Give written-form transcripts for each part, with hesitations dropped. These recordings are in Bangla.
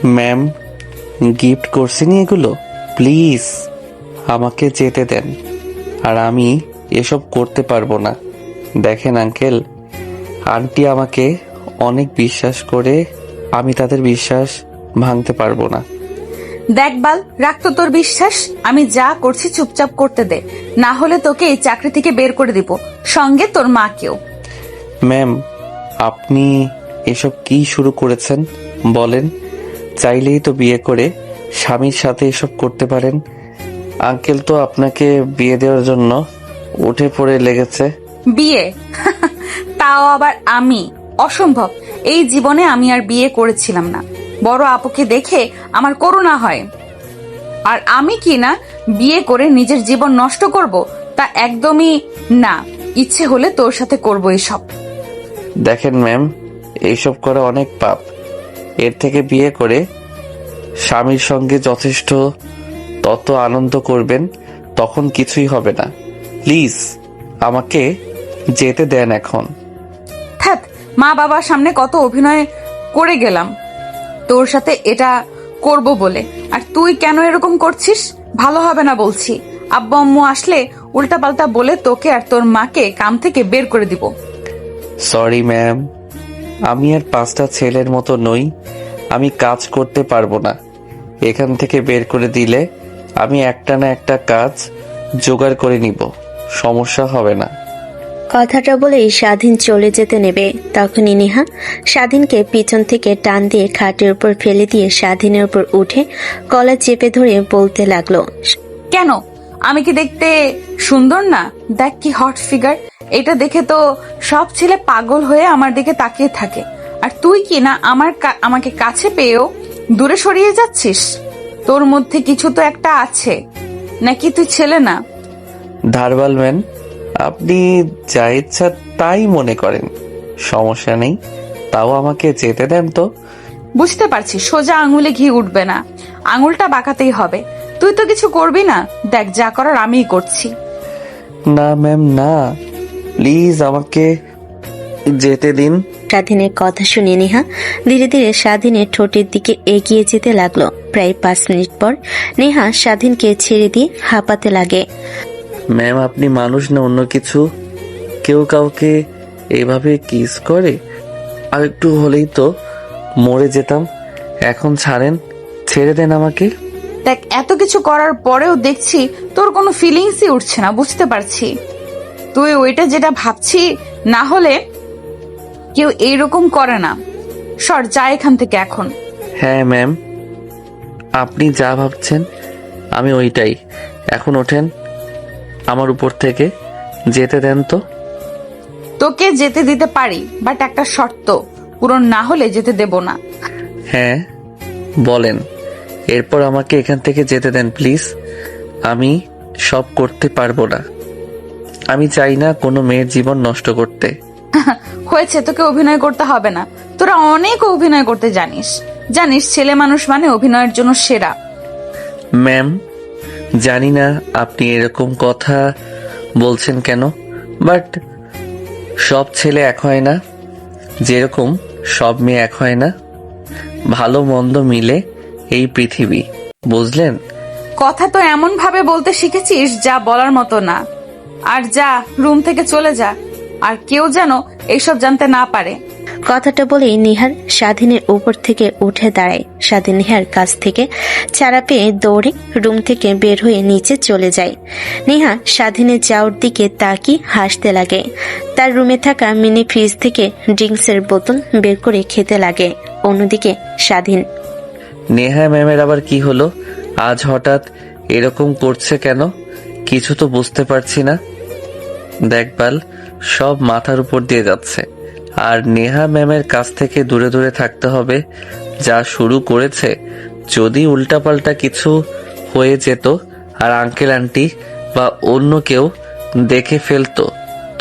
ম্যাম, গিফট করছেনি এগুলো? প্লিজ আমাকে যেতে দেন। আর আমি এসব করতে পারবো না। দেখেন আঙ্কেল, আন্টি আমাকে অনেক বিশ্বাস করে, আমি তাদের বিশ্বাস ভাঙতে পারবো না। দেখ বাল, রাখ তো তোর বিশ্বাস। আমি যা করছি চুপচাপ করতে দে, না হলে তোকে এই চাকরি থেকে বের করে দিব, সঙ্গে তোর মাকেও। ম্যাম, আপনি এসব কি শুরু করেছেন বলেন? চাইলেই তো বিয়ে করে স্বামীর সাথে এসব করতে পারেন। আঙ্কেল তো আপনাকে বিয়ে দেওয়ার জন্য উঠে পড়ে লেগেছে। বিয়ে? তাও আবার আমি? অসম্ভব। এই জীবনে আমি আর বিয়ে করেছিলাম না। বড় আপুকে দেখে আমার করুণা হয়। আর আমি কি না বিয়ে করে নিজের জীবন নষ্ট করব? তা একদমই না। ইচ্ছে হলে তোর সাথে করব এসব। দেখেন ম্যাম, এইসব করা অনেক পাপ। এর থেকে বিয়ে করে স্বামীর সঙ্গে যথেষ্ট তত আনন্দ করবেন, তখন কিছুই হবে না। প্লিজ আমাকে যেতে দেন এখন। থাক, মা বাবার সামনে কত অভিনয় করে গেলাম তোর সাথে এটা করব বলে, আর তুই কেন এরকম করছিস? ভালো হবে না বলছি। আব্বু আম্মু আসলে উল্টাপাল্টা বলে তোকে আর তোর মাকে কাম থেকে বের করে দিব। সরি ম্যাম, আমি আর 5টা ছেলের মতো নই। আমি কাজ করতে পারবো না। এখান থেকে বের করে দিলে আমি একটা না একটা কাজ জোগাড় করে নিব, সমস্যা হবে না। কথাটা বলেই স্বাধীন চলে যেতে নেবে, তখনই নেহা স্বাধীনকে পিছন থেকে টান দিয়ে খাটের উপর ফেলে দিয়ে স্বাধীনের উপর উঠে গলা চেপে ধরে বলতে লাগলো। কেন? আমি কি দেখতে সুন্দর না? দেখ কি হট ফিগার। এটা দেখে তো সব ছেলে পাগল হয়ে আমার দিকে তাকিয়ে থাকে। আর তুই কি না আমাকে কাছে পেয়েও দূরে সরিয়ে যাচ্ছিস? তোর মধ্যে কিছু তো একটা আছে, নাকি তুই ছেলে না? ধারবাল ম্যান, আপনি যা ইচ্ছা তাই মনে করেন, সমস্যা নেই। তাও আমাকে যেতে দেন তো। বুঝতে পারছি সোজা আঙুলে ঘি উঠবে না, আঙুলটা বাঁকাতেই হবে। তুই তো কিছু করবি না। দেখ, যা করার আমিই করছি। না ম্যাম, না, প্লিজ আমাকে যেতে দিন। স্বাধীনের কথা শুনে নেহা ধীরে ধীরে স্বাধীনের ঠোঁটের দিকে এগিয়ে যেতে লাগলো। প্রায় 5 মিনিট পর নেহা স্বাধীনকে ছেড়ে দিয়ে হাঁপাতে লাগে। ম্যাম, আপনি মানুষ না অন্য কিছু? কেউ কাউকে এভাবে কিস করে? আর একটু হলেই তো মরে যেতাম। এখন ছাড়েন, ছেড়ে দেন আমাকে। দেখ, এত কিছু করার পরেও দেখছি তোর কোনো ফিলিংসই উঠছে না। বুঝতে পারছি তুই ওইটা যেটা ভাবছি, না হলে কেউ এইরকম করে না। সর, যা এখান থেকে এখন। হ্যাঁ ম্যাম, আপনি যা ভাবছেন আমি ওইটাই। এখন ওঠেন আমার উপর থেকে, যেতে দেন তো। তোকে যেতে দিতে পারি, বাট একটা শর্ত পূরণ না হলে যেতে দেব না। হ্যাঁ বলেন, এরপর আমাকে এখান থেকে যেতে দেন প্লিজ। আমি সব করতে পারবো না। আমি চাই না কোনো মেয়ের জীবন নষ্ট করতে। হয়েছে, তোকে অভিনয় করতে হবে না। তোরা অনেক অভিনয় করতে জানিস। জানিস ছেলে মানুষ মানে অভিনয়ের জন্য সেরা। ম্যাম, জানি না আপনি এরকম কথা বলছেন কেন, বাট সব ছেলে এক হয় না, যেরকম সব মেয়ে এক হয় না। ভালো মন্দ মিলে এই পৃথিবী, বুঝলেন? কথা তো এমন ভাবে বলতে শিখেছিস যা বলার মতো না। আর যা, রুম থেকে চলে যা, আর কেউ যেন এইসব জানতে না পারে। কথাটা বলেই নিহার স্বাধীনের উপর থেকে উঠে দাঁড়ায়। স্বাধীন নিহার কাছ থেকে ছাড়া পেয়ে দৌড়ে রুম থেকে বের হয়ে নিচে চলে যায়। নেহা স্বাধীনের যাওয়ার দিকে তাকিয়ে হাসতে লাগে। তার রুমে থাকা মিনি ফ্রিজ থেকে ড্রিঙ্কসের বোতল বের করে খেতে লাগে। অন্যদিকে স্বাধীন। নেহা ম্যামের আবার কি হলো? আজ হঠাৎ এরকম করছে কেন? কিছু তো বুঝতে পারছি না। দেখবাল সব মাথার উপর দিয়ে যাচ্ছে। আর নেহা ম্যামের কাছ থেকে দূরে দূরে থাকতে হবে। যা শুরু করেছে, যদি উল্টাপাল্টা কিছু হয়ে যেত আর আঙ্কেল আন্টি বা অন্য কেউ দেখে ফেলতো,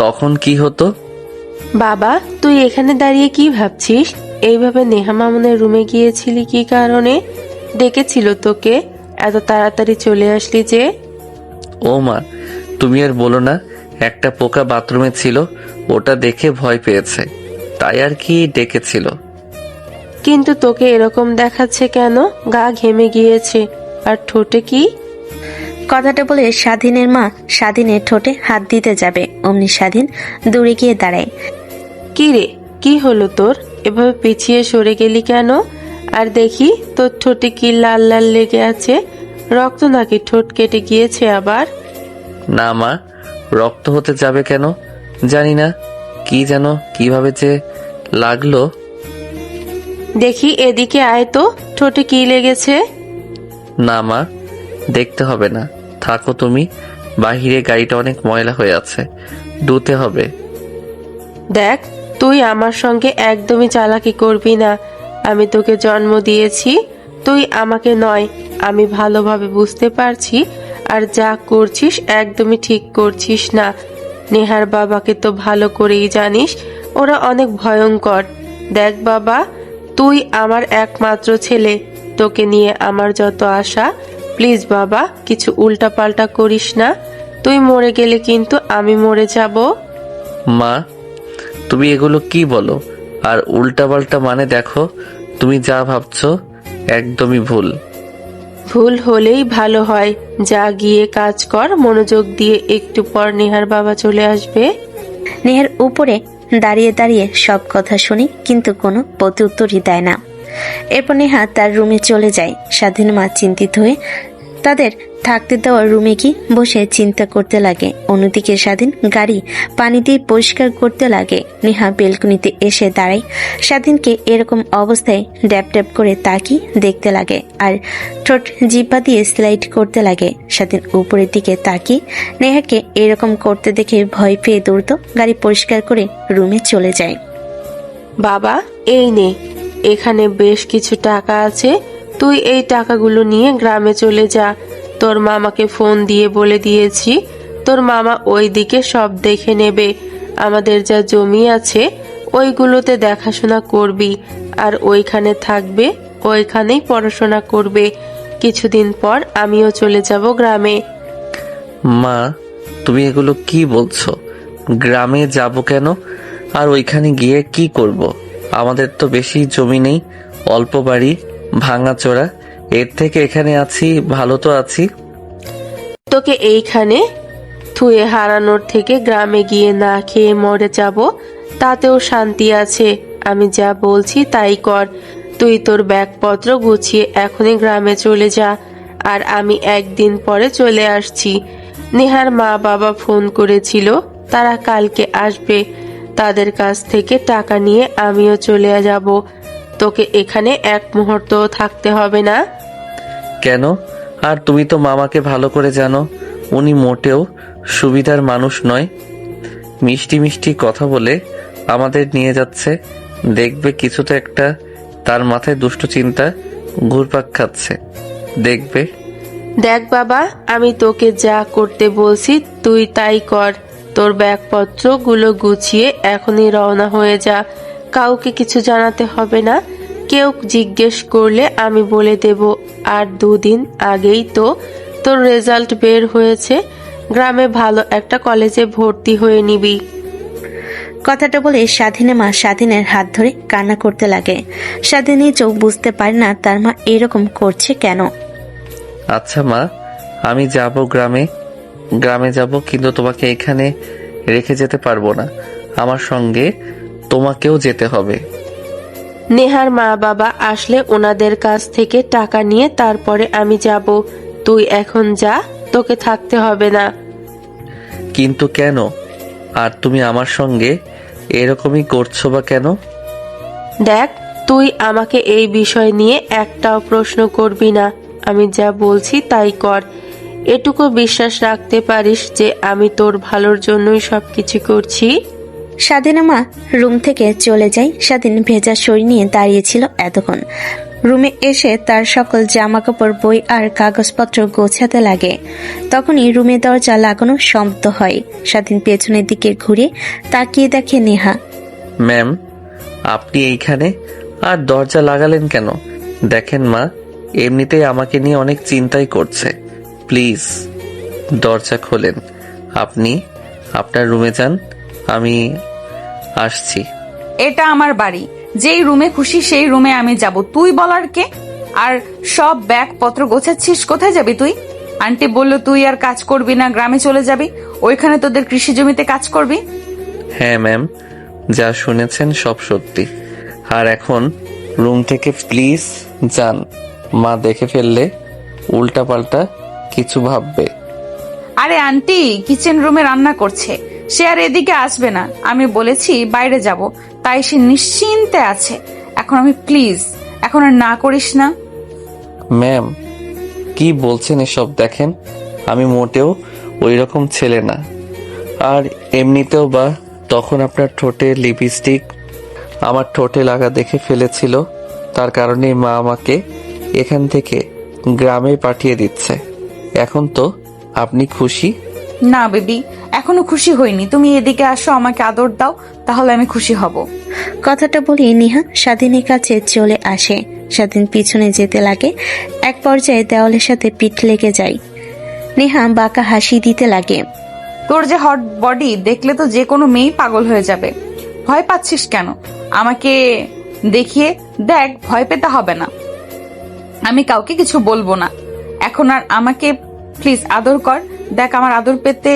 তখন কি হতো? বাবা, তুই এখানে দাঁড়িয়ে কি ভাবছিস? এইভাবে নেহা মামুনের রুমে গিয়েছিলি কি কারণে? ডেকেছিল তোকে? এত তাড়াতাড়ি চলে আসলি যে? ও মা, তুমি আর বলো না, একটা পোকা বাথরুমে ছিল, ওটা দেখে ভয় পেয়েছে, তাই আর কি ডেকেছিল। কিন্তু তোকে এরকম দেখাচ্ছে কেন? গা ঘেমে গিয়েছে। আর ঠোঁটে কি? কথাটা বলে স্বাধীনের মা স্বাধীনের ঠোঁটে হাত দিতে যাবে, অমনি স্বাধীন দূরে গিয়ে দাঁড়ায়। কি রে, কি হলো তোর? এভাবে পিছিয়ে সরে গেলি কেন? আর দেখি তোর ঠোঁটে কি লাল লাল লেগে আছে? রক্ত নাকি ঠোঁট কেটে গিয়েছে আবার? না মা, রক্ত হতে যাবে কেন? জানি না, কি যেন কিভাবে যে লাগলো। দেখি এদিকে আয় তো, ঠোঁটে কি লেগেছে? না মা, দেখতে হবে না, থাকো তুমি। বাহিরে গাড়িটা অনেক ময়লা হয়ে আছে, ধুতে হবে। দেখ, তুই আমার সঙ্গে একদমই চালাকি করবি না। আমি তোকে জন্ম দিয়েছি, তুই আমাকে নয়। আমি ভালোভাবে বুঝতে পারছি, আর যা করছিস একদমই ঠিক করছিস না। নেহার বাবাকে তো ভালো করেই জানিস, ওরা অনেক ভয়ঙ্কর। দেখ বাবা, তুই আমার একমাত্র ছেলে, তোকে নিয়ে আমার যত আশা। প্লিজ বাবা, কিছু উল্টাপাল্টা করিস না। তুই মরে গেলে কিন্তু আমি মরে যাব। মা, তুমি এগুলো কি বলো? আর উল্টাপাল্টা মানে দেখো, তুমি যা ভাবছো একদমই ভুল। ভুল হলেই ভালো হয়। যা গিয়ে কাজ কর মনোযোগ দিয়ে, একটু পর নেহার বাবা চলে আসবে। নেহার উপরে দাঁড়িয়ে দাঁড়িয়ে সব কথা শুনি, কিন্তু কোনো প্রত্যুত্তরই দেয় না। এরপর নেহা তার রুমে চলে যায়। স্বাধীন মা চিন্তিত হয়ে তাদের থাকতে দেওয়ার রুমে গিয়ে বসে চিন্তা করতে লাগে। অন্যদিকে স্বাধীন গাড়ি পানি দিয়ে পরিষ্কার করতে লাগে। নেহা বেলকনিতে এসে দাঁড়ায়। স্বাধীনকে এরকম অবস্থায় ড্যাপ ড্যাপ করে তাকিয়ে দেখতে লাগে, আর ঠোঁট জিহ্বা দিয়ে স্লাইড করতে লাগে। স্বাধীন উপরের দিকে তাকিয়ে নেহাকে এরকম করতে দেখে ভয় পেয়ে দ্রুত গাড়ি পরিষ্কার করে রুমে চলে যায়। বাবা, এই নে, এখানে বেশ কিছু টাকা আছে। তুই এই টাকাগুলো নিয়ে গ্রামে চলে যা। তোর মামাকে ফোন দিয়ে বলে দিয়েছি, তোর মামা ওই দিকে সব দেখে নেবে। আমাদের যা জমি আছে ওইগুলোতে দেখাশোনা করবি, আর ওইখানে থাকবে, ওইখানেই পড়াশোনা করবে। কিছুদিন পর আমিও চলে যাব গ্রামে। মা, তুমি এগুলো কি বলছো? গ্রামে যাব কেন? আর ওইখানে গিয়ে কি করব? আমাদের তো বেশি জমি নেই, অল্প বাড়ি, ভাঙাচোরা। এর থেকে এখানে আছি, ভালো তো আছি। তোকে এইখানে থুয়ে হারানোর থেকে গ্রামে গিয়ে না খেয়ে মরে যাব, তাতেও শান্তি আছে। আমি যা বলছি তাই কর। তুই তোর ব্যাগপত্র গুছিয়ে এখনই গ্রামে চলে যা, আর আমি একদিন পরে চলে আসছি। নেহার মা বাবা ফোন করেছিল, তারা কালকে আসবে। তাদের কাছ থেকে টাকা নিয়ে আমিও চলে যাব। তোকে এখানে এক মুহূর্তও থাকতে হবে না। কেন? আর তুমি তো মামাকে ভালো করে জানো, উনি মোটেও সুবিধার মানুষ নয়। মিষ্টি মিষ্টি কথা বলে আমাদের নিয়ে যাচ্ছে, দেখবে কিছুটা একটা তার মাথায় দুষ্ট চিন্তা ঘুরপাক খাচ্ছে, দেখবে। দেখ বাবা, আমি তোকে যা করতে বলছি তুই তাই কর। তোর ব্যাগপত্রগুলো গুছিয়ে এখনই রওনা হয়ে যা। কাউকে কিছু জানাতে হবে না। কেউ জিজ্ঞেস করলে আমি বলে দেব। আর 2 দিন আগেই তো তোর রেজাল্ট বের হয়েছে, গ্রামে ভালো একটা কলেজে ভর্তি হয়ে নিবি। কথাটা বলে স্বাধীনের মা স্বাধীনের হাত ধরে কান্না করতে লাগে। স্বাধীনের চোখ বুঝতে পারে না তার মা এরকম করছে কেন। আচ্ছা মা, আমি যাব গ্রামে যাব, কিন্তু তোমাকে এখানে রেখে যেতে পারবো না। আমার সঙ্গে তোমাকেও যেতে হবে। নেহার মা বাবা আসলে ওনাদের কাছ থেকে টাকা নিয়ে তারপরে আমি যাব। তুই এখন যা, তোকে থাকতে হবে না। কিন্তু কেন? আর তুমি আমার সঙ্গে এরকমই করছো বা কেন? দেখ, তুই আমাকে এই বিষয় নিয়ে একটাও প্রশ্ন করবি না। আমি যা বলছি তাই কর। এটুকু বিশ্বাস রাখতে পারিস যে আমি তোর ভালোর জন্যই সবকিছু করছি। স্বাধীনের মা রুম থেকে চলে যায়। স্বাধীন ভেজা শরীর নিয়ে দাঁড়িয়েছিল এতক্ষণ। রুমে এসে তার সকল জামা কাপড়, বই আর কাগজপত্র গোছাতে লাগে। তখনই রুমে দরজা লাগানো শব্দ হয়। স্বাধীন পেছনের দিকে ঘুরে তাকিয়ে দেখে নেহা। ম্যাম, আপনি এইখানে? আর দরজা লাগালেন কেন? দেখেন মা, এমনিতেই আমাকে নিয়ে অনেক চিন্তাই করছে। প্লিজ দরজা খোলেন। আপনি আপনার রুমে যান, আমি আসছি। এটা আমার বাড়ি, যেই রুমে খুশি সেই রুমে আমি যাব, তুই বলার কে? আর সব ব্যাগ পত্র গোছাচ্ছিস, কোথায় যাবি তুই? আন্টি বলল তুই আর কাজ করবি না, গ্রামে চলে যাবি, ওইখানে তোদের কৃষি জমিতে কাজ করবি। হ্যাঁ ম্যাম, যা শুনেছেন সব সত্যি। আর এখন রুম থেকে প্লিজ যান, মা দেখে ফেললে উল্টাপাল্টা কিছু ভাববে। আরে আন্টি কিচেন রুমে রান্না করছে, সে আর এদিকে আসবে না। আমি বলেছি বাইরে যাব, তাই সে নিশ্চিন্তে আছে। এখন আমি প্লিজ, এখন আর না করিস না। ম্যাম কি বলছেন এসব? দেখেন আমি মোটেও ওই রকম ছেলে না। আর এমনিতেও বা তখন আপনার ঠোঁটে লিপস্টিক আমার ঠোঁটে লাগা দেখে ফেলেছিল, তার কারণে মা আমাকে এখান থেকে গ্রামে পাঠিয়ে দিচ্ছে। এখন তো আপনি খুশি? না বেবি, এখনো খুশি হইনি। তুমি এদিকে আসো, আমাকে আদর দাও, তাহলে আমি খুশি হব। কথাটা বলে নেহা স্বাধীনের কাছে চলে আসে। স্বাধীন পিছনে যেতে লাগে, এক পর্যায়ে দেওয়ালের সাথে পিঠ লেগে যায়। নেহা বাঁকা হাসি দিতে লাগে। তোর যে হট বডি দেখলে তো যে কোনো মেয়েই পাগল হয়ে যাবে। ভয় পাচ্ছিস কেন? আমাকে দেখিয়ে দেখ, ভয় পেতে হবে না। আমি কাউকে কিছু বলবো না। এখন আর আমাকে প্লিজ আদর কর। দেখ আমার আদর পেতে,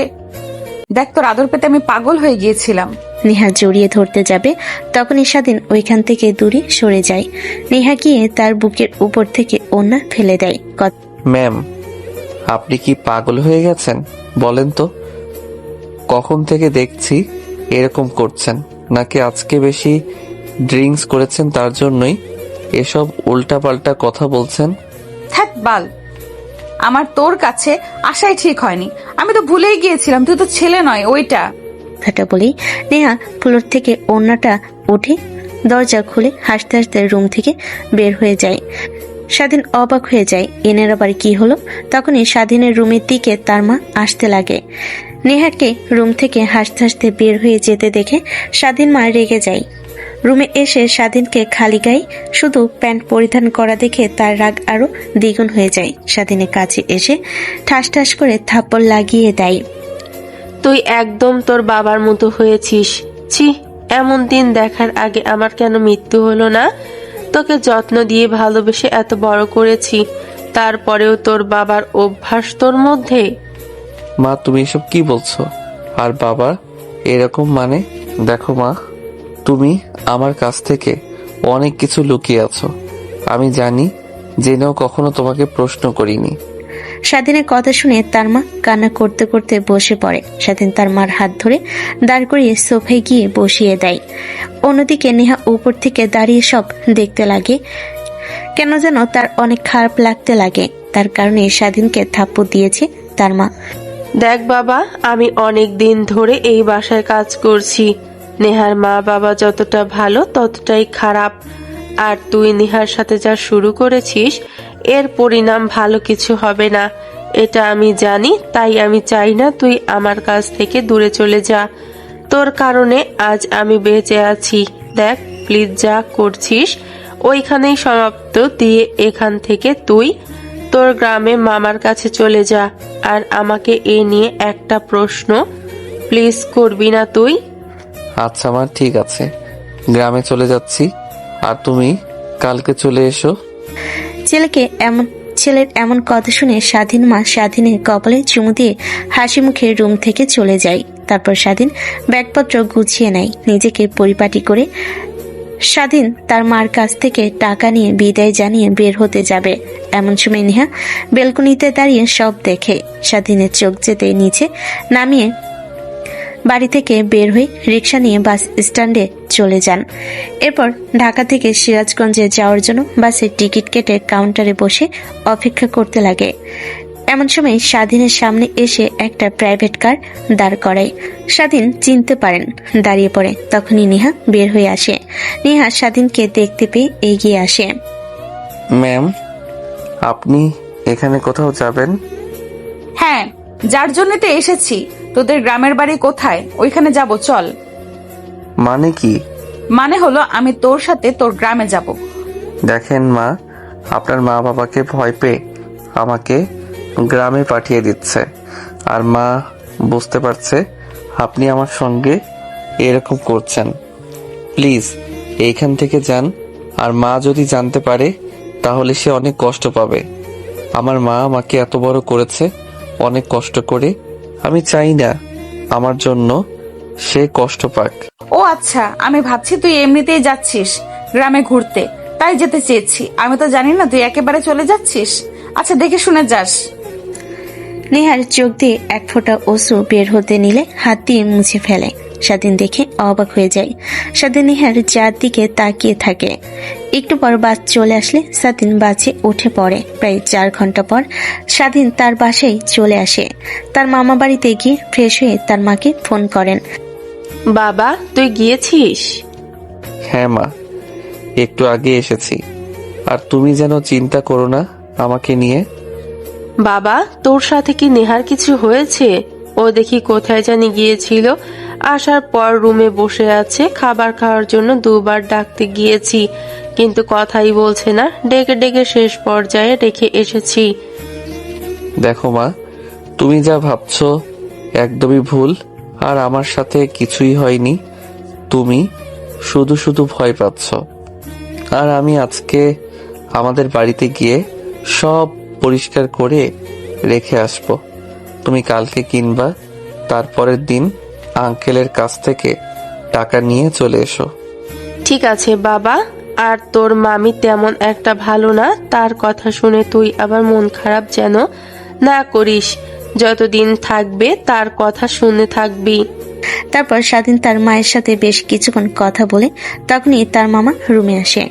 দেখ তোর আদর পেতে আমি পাগল হয়ে গিয়েছিলাম। নেহা জড়িয়ে ধরতে যাবে, তখনই স্বাধীন ওইখান থেকে দূরে সরে যায়। নেহা গিয়ে তার বুকের উপর থেকে ওড়না ফেলে দেয়। ম্যাম আপনি কি পাগল হয়ে গেছেন? বলেন তো, কখন থেকে দেখছি এরকম করছেন? নাকি আজকে বেশি ড্রিঙ্কস করেছেন তার জন্যই এসব উল্টাপাল্টা কথা বলছেন? থাক বাল, আমার তোর কাছে আসাই ঠিক হয়নি। আমি তো ভুলেই গিয়েছিলাম তুই তো ছেলে নয় ওইটা। কথাটা বলেই নেহা ফ্লোর থেকে ওড়নাটা উঠে দরজা খুলে হাসতে হাসতে রুম থেকে বের হয়ে যায়। স্বাধীন অবাক হয়ে যায়, এনের আবার কি হলো? তখনই স্বাধীনের রুমের দিকে তার মা আসতে লাগে। নেহাকে রুম থেকে হাসতে হাসতে বের হয়ে যেতে দেখে স্বাধীন মা রেগে যায়। রুমে এসে স্বাধীনকে খালি গায়ে শুধু প্যান্ট পরিধান করা দেখে তার রাগ আরো দ্বিগুণ হয়ে যায়। স্বাধীনের কাছে এসে ঠাস ঠাস করে থাপ্পড় লাগিয়ে দেয়। তুই একদম তোর বাবার মতো হয়েছিস। ছি, এমন দিন দেখার আগে আমার কেন মৃত্যু হলো না? তোকে যত্ন দিয়ে ভালোবেসে এত বড় করেছি, তারপরেও তোর বাবার অভ্যাস তোর মধ্যে। মা তুমি এসব কি বলছো? আর বাবা এরকম মানে? দেখো মা, তুমি আমার কাছ থেকে অনেক কিছু লুকিয়ে আছো। আমি জানি, জেনেও কখনো তোমাকে প্রশ্ন করিনি। স্বাধীনের কথা শুনে তার মা কান্না করতে করতে বসে পড়ে। স্বাধীন তার মার হাত ধরে দাঁড় করিয়ে সোফায় গিয়ে বসিয়ে দেয়। অন্যদিকে নেহা উপর থেকে দাঁড়িয়ে সব দেখতে লাগে। কেন যেন তার অনেক খারাপ লাগতে লাগে। তার কারণে স্বাধীনকে থাপ্পড় দিয়েছে তার মা। দেখ বাবা, আমি অনেক দিন ধরে এই বাসায় কাজ করছি। নেহার মা বাবা যতটা ভালো ততটাই খারাপ। আর তুই নেহার সাথে যা শুরু করেছিস, এর পরিণাম ভালো কিছু হবে না, এটা আমি জানি। তাই আমি চাই না তুই আমার কাছ থেকে দূরে চলে যা। তোর কারণে আজ আমি বেঁচে আছি। দেখ প্লিজ, যা করছিস ওইখানেই সমাপ্ত দিয়ে এখান থেকে তুই তোর গ্রামে মামার কাছে চলে যা। আর আমাকে এ নিয়ে একটা প্রশ্ন প্লিজ করবি না তুই? আচ্ছা মা, ঠিক আছে, গ্রামে চলে যাচ্ছি। আর তুমি কালকে চলে এসো। ছেলের এমন কথা শুনে স্বাধীন মা স্বাধীনের কপালে চুমু দিয়ে হাসি মুখে রুম থেকে চলে যায়। তারপর স্বাধীন ব্যাগপত্র গুছিয়ে নেয়, নিজেকে পরিপাটি করে স্বাধীন তার মার কাছ থেকে টাকা নিয়ে বিদায় জানিয়ে বের হতে যাবে। এমন সময় নেহা বেলকনিতে দাঁড়িয়ে সব দেখে। স্বাধীনের চোখ যেতে নিচে নামিয়ে বাড়ি থেকে বের হয়ে রিক্সা নিয়ে বাস স্ট্যান্ডে চলে যান। এরপর ঢাকা থেকে সিরাজগঞ্জে যাওয়ার জন্য বাসের টিকিট কেটে কাউন্টারে বসে অপেক্ষা করতে লাগে। এমন সময় স্বাধীনের সামনে এসে একটা প্রাইভেট কার দাঁড় করায়। স্বাধীন চিনতে পারেন, দাঁড়িয়ে পড়ে। তখনই নেহা বের হয়ে আসে। নেহা স্বাধীনকে দেখতে পেয়ে এগিয়ে আসে। ম্যাম আপনি এখানে কোথাও যাবেন? হ্যাঁ, যার জন্য তো এসেছি। তোদের গ্রামের বাড়ি কোথায়? ওইখানে যাব, চল। মানে কি? মানে হলো আমি তোর সাথে তোর গ্রামে যাব। দেখেন মা, আপনার মা বাবাকে ভয় পেয়ে আমাকে গ্রামে পাঠিয়ে দিচ্ছে। আর মা বুঝতে পারছে আপনি আমার সঙ্গে এরকম করছেন। প্লিজ এইখান থেকে যান। আর মা যদি জানতে পারে তাহলে সে অনেক কষ্ট পাবে। আমার মা আমাকে এত বড় করেছে অনেক কষ্ট করে। আমি চাই না আমার জন্য সে কষ্ট পাক। ও আচ্ছা, আমি ভাবছি তুই এমনিতেই যাচ্ছিস গ্রামে ঘুরতে, তাই যেতে চেয়েছি। আমি তো জানি না তুই একেবারে চলে যাচ্ছিস। আচ্ছা, দেখে শুনে যাস। নেহার চোখ দিয়ে এক ফোঁটা অশ্রু বের হতে নিলে হাত দিয়ে মুছে ফেলে। স্বাধীন দেখে অবাক হয়ে যায়। স্বাধীন নেহার যার দিকে তাকিয়ে থাকে। একটু পর বাস চলে আসলে স্বাধীন বাসে উঠে পড়ে। প্রায় 4 ঘন্টা পর স্বাধীন তার বাসায় চলে আসে। তার মামা বাড়িতে গিয়ে ফ্রেশ হয়ে তার মাকে ফোন করেন। বাবা, তুই গিয়েছিস? হ্যাঁ মা, একটু আগে এসেছি। আর তুমি যেন চিন্তা করো না আমাকে নিয়ে। বাবা, তোর সাথে কি নেহার কিছু হয়েছে? ও দেখি কোথায় জানি গিয়েছিল, আসার পর রুমে বসে আছে। খাবার খাওয়ার জন্য 2বার ডাকতে গিয়েছি, কিন্তু কথাই বলছে না। ডেকে ডেকে শেষ পর্যায়ে রেখে এসেছি। দেখো মা, তুমি যা ভাবছো একদমই ভুল। আর আমার সাথে কিছুই হয়নি। তুমি শুধু শুধু ভয় পাচ্ছ। আর আমি আজকে আমাদের বাড়িতে গিয়ে সব পরিষ্কার করে রেখে আসবো। তুমি কালকে কিনবা, তারপরের দিন আঙ্কেলের কাছ থেকে টাকা নিয়ে চলে এসো। ঠিক আছে বাবা। আর তোর মামি তেমন একটা ভালো না, তার কথা শুনে তুই আবার মন খারাপ যেন না করিস। যতদিন থাকবে তার কথা শুনে থাকবি। তারপর স্বাধীন তার মায়ের সাথে বেশ কিছুক্ষণ কথা বলে তখনই তার মামা রুমে আসে।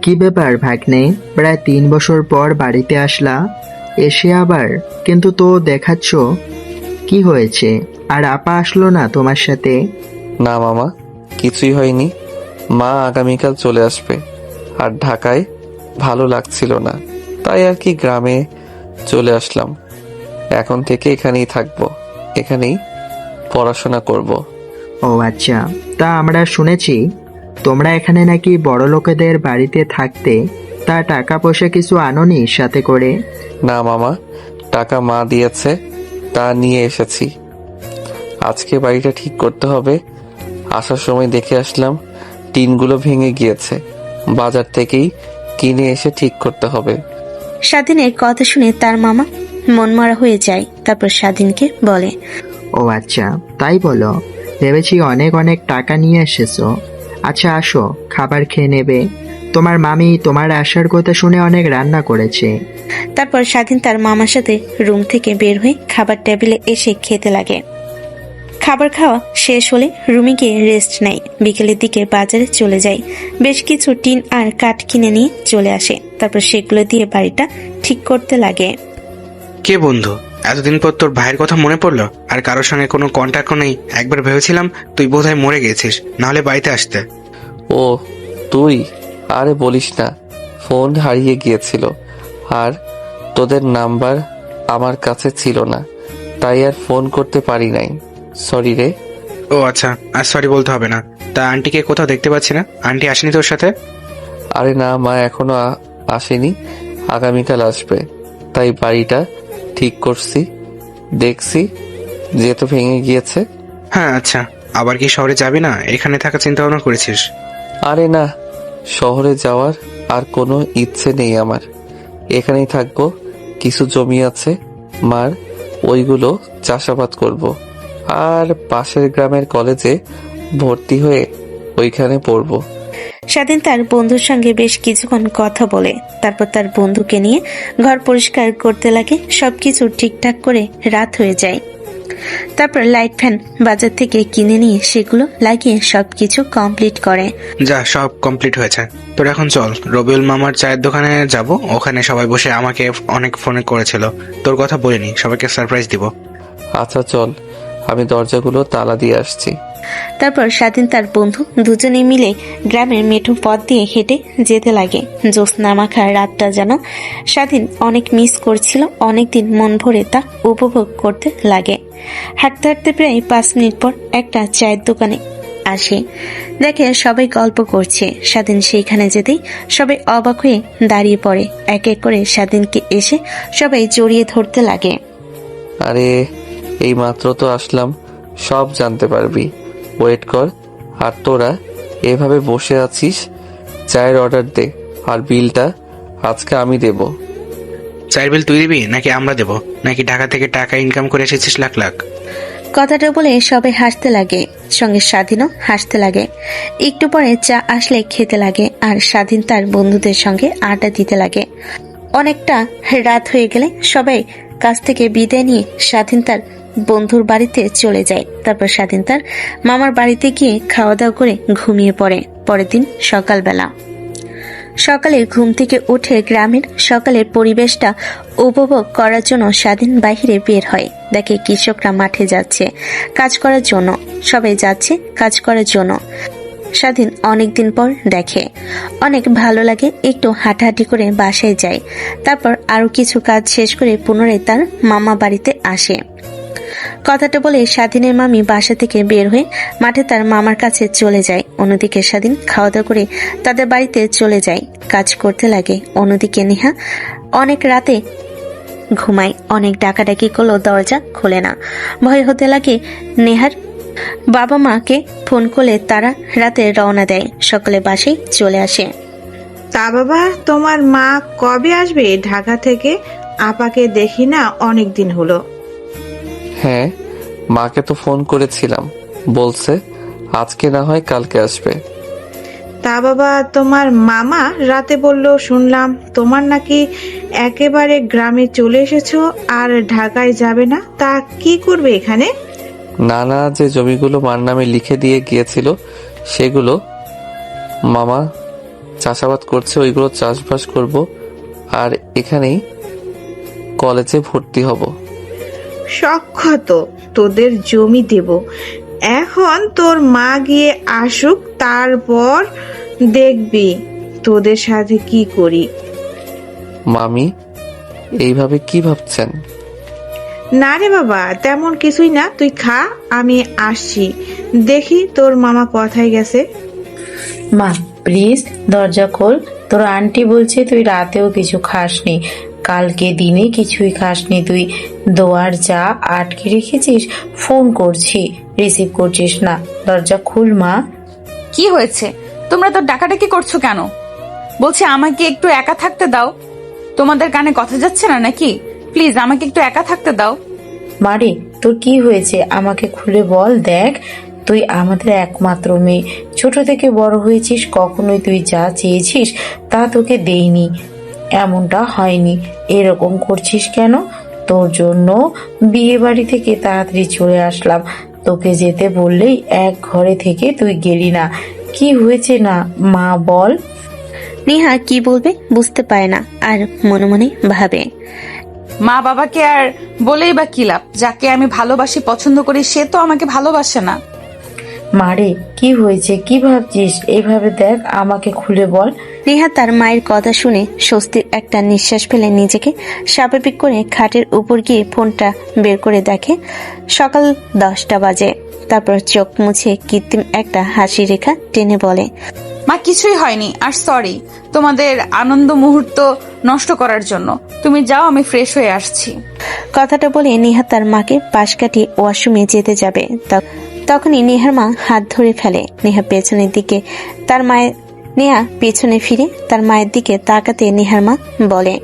কি ব্যাপার ভাগ্নে, প্রায় 3 বছর পর বাড়িতে আসলা, এসে আবার কিন্তু তো দেখাচ্ছ। কি হয়েছে? আর আপা আসলো না তোমার সাথে? না মামা, কিছুই হয়নি। মা আগামীকাল চলে আসবে। আর ঢাকায় ভালো লাগছিল না, তাই আর কি গ্রামে চলে আসলাম। এখন থেকে এখানেই থাকবো, এখানেই পড়াশোনা করব। ও আচ্ছা, তা আমরা শুনেছি তোমরা এখানে নাকি বড় লোকেদের বাড়িতে থাকতে, তা টাকা পয়সা কিছু আনোনি সাথে করে? না মামা, টাকা মা দিয়েছে, তা নিয়ে এসেছি। আজকে বাড়িটা ঠিক করতে হবে। আসার সময় দেখে আসলাম টিনগুলো ভেঙে গিয়েছে। বাজার থেকেই কিনে এসে ঠিক করতে হবে। স্বাধীনের কথা শুনে তার মামা মনমরা হয়ে যায়। তারপর স্বাধীনকে বলে, ও আচ্ছা, তাই বলো। ভেবেছি অনেক অনেক টাকা নিয়ে এসেছো। আচ্ছা আসো, খাবার খেয়ে নেবে। তোমার মামি তোমার আসার কথা শুনে অনেক রান্না করেছে। তারপর স্বাধীন তার মামার সাথে রুম থেকে বের হয়ে খাবার টেবিলে এসে খেতে লাগে। খাবার খাওয়া শেষ হলে রুমে গিয়ে রেস্ট নেয়। বিকেলের দিকে বাজারে চলে যায়। বেশ কিছু টিন আর কাঠ কিনে নিয়ে চলে আসে। তারপর সেগুলো দিয়ে বাড়িটা ঠিক করতে লাগে। কে বন্ধু, এতদিন পর তোর ভাইয়ের কথা মনে পড়লো? আর কারোর সঙ্গে কোনো কন্ট্যাক্টও নেই। একবার ভেবেছিলাম তুই বোধহয় মরে গেছিস, নাহলে বাড়িতে আসতে। ও তুই? আরে বলিস না, ফোন হারিয়ে গিয়েছিল। আর তোদের নাম্বার আমার কাছে ছিল না, তাই আর ফোন করতে পারি নাই। সরি রে। ও আচ্ছা, আর সরি বলতে হবে না। তা আন্টিকে কোথাও দেখতে পাচ্ছি না, আন্টি আসেনি তোর সাথে? আরে না, মা এখনো আসেনি, আগামীকাল আসবে। তাই বাড়িটা ঠিক করছি, দেখছি যেহেতু ভেঙে গিয়েছে। হ্যাঁ আচ্ছা, আবার কি শহরে যাবি না? এখানে থাকার চিন্তা ভাবনা করেছিস? আরে না, শহরে যাওয়ার আর কোনো ইচ্ছে নেই আমার। এখানেই থাকবো। কিছু জমি আছে মার, ওইগুলো চাষাবাদ করব। আর পাশের গ্রামের কলেজে ভর্তি হয়ে ওইখানে পড়ব। স্বাধীন তার বন্ধুর সঙ্গে বেশ কিছুক্ষণ কথা বলে তারপর তার বন্ধুকে নিয়ে ঘর পরিষ্কার করতে লাগে। সবকিছু ঠিকঠাক করে রাত হয়ে যায়। তারপর লাইট ফ্যান বাজার থেকে কিনে নিয়ে সেগুলো লাগিয়ে সবকিছু কমপ্লিট করে। যা, সব কমপ্লিট হয়েছে। তোর এখন চল, রবিউল মামার চায়ের দোকানে যাব। ওখানে সবাই বসে আমাকে অনেক ফোনে করেছিল, তোর কথা বলিনি, সবাইকে সারপ্রাইজ দিব। আচ্ছা চল, আমি দরজাগুলো তালা দিয়ে আসছি। তারপর স্বাধীন তার বন্ধু দুজনে মিলে গ্রামের মেঠো পথ দিয়ে হেঁটে যেতে লাগে। জ্যোৎস্না মাখা রাতটা যেন স্বাধীন অনেক মিস করছিল। অনেকদিন মন ভরে তা উপভোগ করতে লাগে। হাঁটতে হাঁটতে প্রায় 5 মিনিট পর একটা চায়ের দোকানে আসে। দেখে সবাই গল্প করছে। স্বাধীন সেইখানে যেতেই সবাই অবাক হয়ে দাঁড়িয়ে পড়ে। এক এক করে স্বাধীনকে এসে সবাই জড়িয়ে ধরতে লাগে। আরে এই মাত্র তো আসলাম, সব জানতে পারবি। ওয়েট কর। আর তোরা এভাবে বসে আছিস? চায়ের অর্ডার দে, আর বিলটা আজকে আমি দেব। চায়ের বিল তুই দিবি নাকি আমরা দেবো? নাকি ঢাকা থেকে টাকা ইনকাম করে এসেছিস লাখ লাখ? কথাটা বলে সবাই হাসতে লাগে, সঙ্গে স্বাধীনও হাসতে লাগে। একটু পরে চা আসলে খেতে লাগে, আর স্বাধীন তার বন্ধুদের সঙ্গে আড্ডা দিতে লাগে। অনেকটা রাত হয়ে গেলে সবাই কাছ থেকে বিদায় নিয়ে স্বাধীন তার বন্ধুর বাড়িতে চলে যায়। তারপর স্বাধীন তার মামার বাড়িতে গিয়ে খাওয়া দাওয়া করে ঘুমিয়ে পড়ে। পরের দিন সকালবেলা সকালে ঘুম থেকে উঠে গ্রামের সকালের পরিবেশটা উপভোগ করার জন্য স্বাধীন বাহিরে বের হয়। দেখে কৃষকরা মাঠে যাচ্ছে কাজ করার জন্য, সবাই যাচ্ছে কাজ করার জন্য। স্বাধীন অনেকদিন পর দেখে, অনেক ভালো লাগে। একটু হাঁটাহাঁটি করে বাসায় যায়। তারপর আরো কিছু কাজ শেষ করে পুনরায় তার মামা বাড়িতে আসে। কথাটা বলে স্বাধীনের মামি বাসা থেকে বের হয়ে মাঠে তার মামার কাছে চলে যায়। অন্যদিকে স্বাধীন খাওয়া দাওয়া করে তাদের বাড়িতে চলে যায়, কাজ করতে লাগে। অন্যদিকে নেহা অনেক রাতে ঘুমায়। অনেক ডাকাডাকি করলেও দরজা খোলে না। ভয় হতে লাগে নেহার। বাবা মাকে ফোন করলে তারা রাতে রওনা দেয়। সকালে বাসায় চলে আসে। তা বাবা, তোমার মা কবে আসবে ঢাকা থেকে? আপাকে দেখি না অনেক দিন হলো। হ্যাঁ, মাকে তো ফোন করেছিলাম, বলছে আজকে না হয় কালকে আসবে। তা বাবা, তোমার মামা রাতে বললো শুনলাম তোমার নাকি একেবারে গ্রামে চলে এসেছো আর ঢাকায় যাবে না। তা কি করবে এখানে? নানা যে জমিগুলো মার নামে লিখে দিয়ে গিয়েছিল সেগুলো মামা চাষাবাদ করছে, ওইগুলো চাষবাস করব, আর এখানেই কলেজে ভর্তি হব। সক্ষত তোদের জমি দেব। এখন তোর মা গিয়ে আসুক, তারপর দেখবি তোদের সাথে কি করি। মামি এইভাবে কি ভাবছেন? না রে বাবা, তেমন কিছুই না, তুই খা, আমি আসছি। দেখি তোর মামা কোথায় গেছে। মা প্লিজ দরজা খোল। তোর আন্টি বলছে তুই রাতেও কিছু খাসনি, কালকে দিনে কিছুই খাসনি, তুই দোয়ার চা আটকে রেখেছিস। ফোন করছি, রিসিভ করছিস না। দরজা খুল মা। কি হয়েছে? তোমরা তো ডাকাডাকি করছো কেন? বলছি আমাকে একটু একা থাকতে দাও। তোমাদের কানে কথা যাচ্ছে না নাকি? প্লিজ আমাকে একটু একা থাকতে দাও। মারে তোর কি হয়েছে আমাকে খুলে বল। দেখ তুই আমাদের একমাত্র মেয়ে, ছোট থেকে বড় হয়েছিস, কখনোই তুই যা চেয়েছিস তা তোকে দেইনি। এমনটা হয়নি, এরকম করছিস কেন? তোর জন্য বিয়ে বাড়ি থেকে তাড়াতাড়ি চলে আসলাম, তোকে যেতে বললেই এক ঘরে থেকে তুই গেলি না। কি হয়েছে না মা বল। নেহা কি বলবে বুঝতে পারে না, আর মনে মনে ভাবে মা বাবাকে আর বলেই বা কি লাভ? যাকে আমি ভালোবাসি, পছন্দ করি, সে তো আমাকে ভালোবাসে না। মারে কি হয়েছে, কি ভাবছিস? এইভাবে দেখ, আমাকে খুলে বল। নেহা তার মায়ের কথা শুনে স্বস্তির একটা নিঃশ্বাস ফেলে নিজেকে স্বাভাবিক করে খাটের উপর গিয়ে ফোনটা বের করে দেখে সকাল 10টা বাজে। তারপর চোখ মুছে কৃত্রিম একটা হাসি রেখা টেনে বলে, মা কিছুই হয়নি, আর সরি তোমাদের আনন্দ মুহূর্ত নষ্ট করার জন্য। তুমি যাও, আমি ফ্রেশ হয়ে আসছি। কথাটা বলে নেহা তার মাকে পাশ কাটিয়ে ওয়াশরুমে যেতে যাবে। তখনই নেহার মা হাত ধরে ফেলে। নেহা পেছনে ফিরে তার মায়ের দিকে তাকাতে নেহার মা বলে,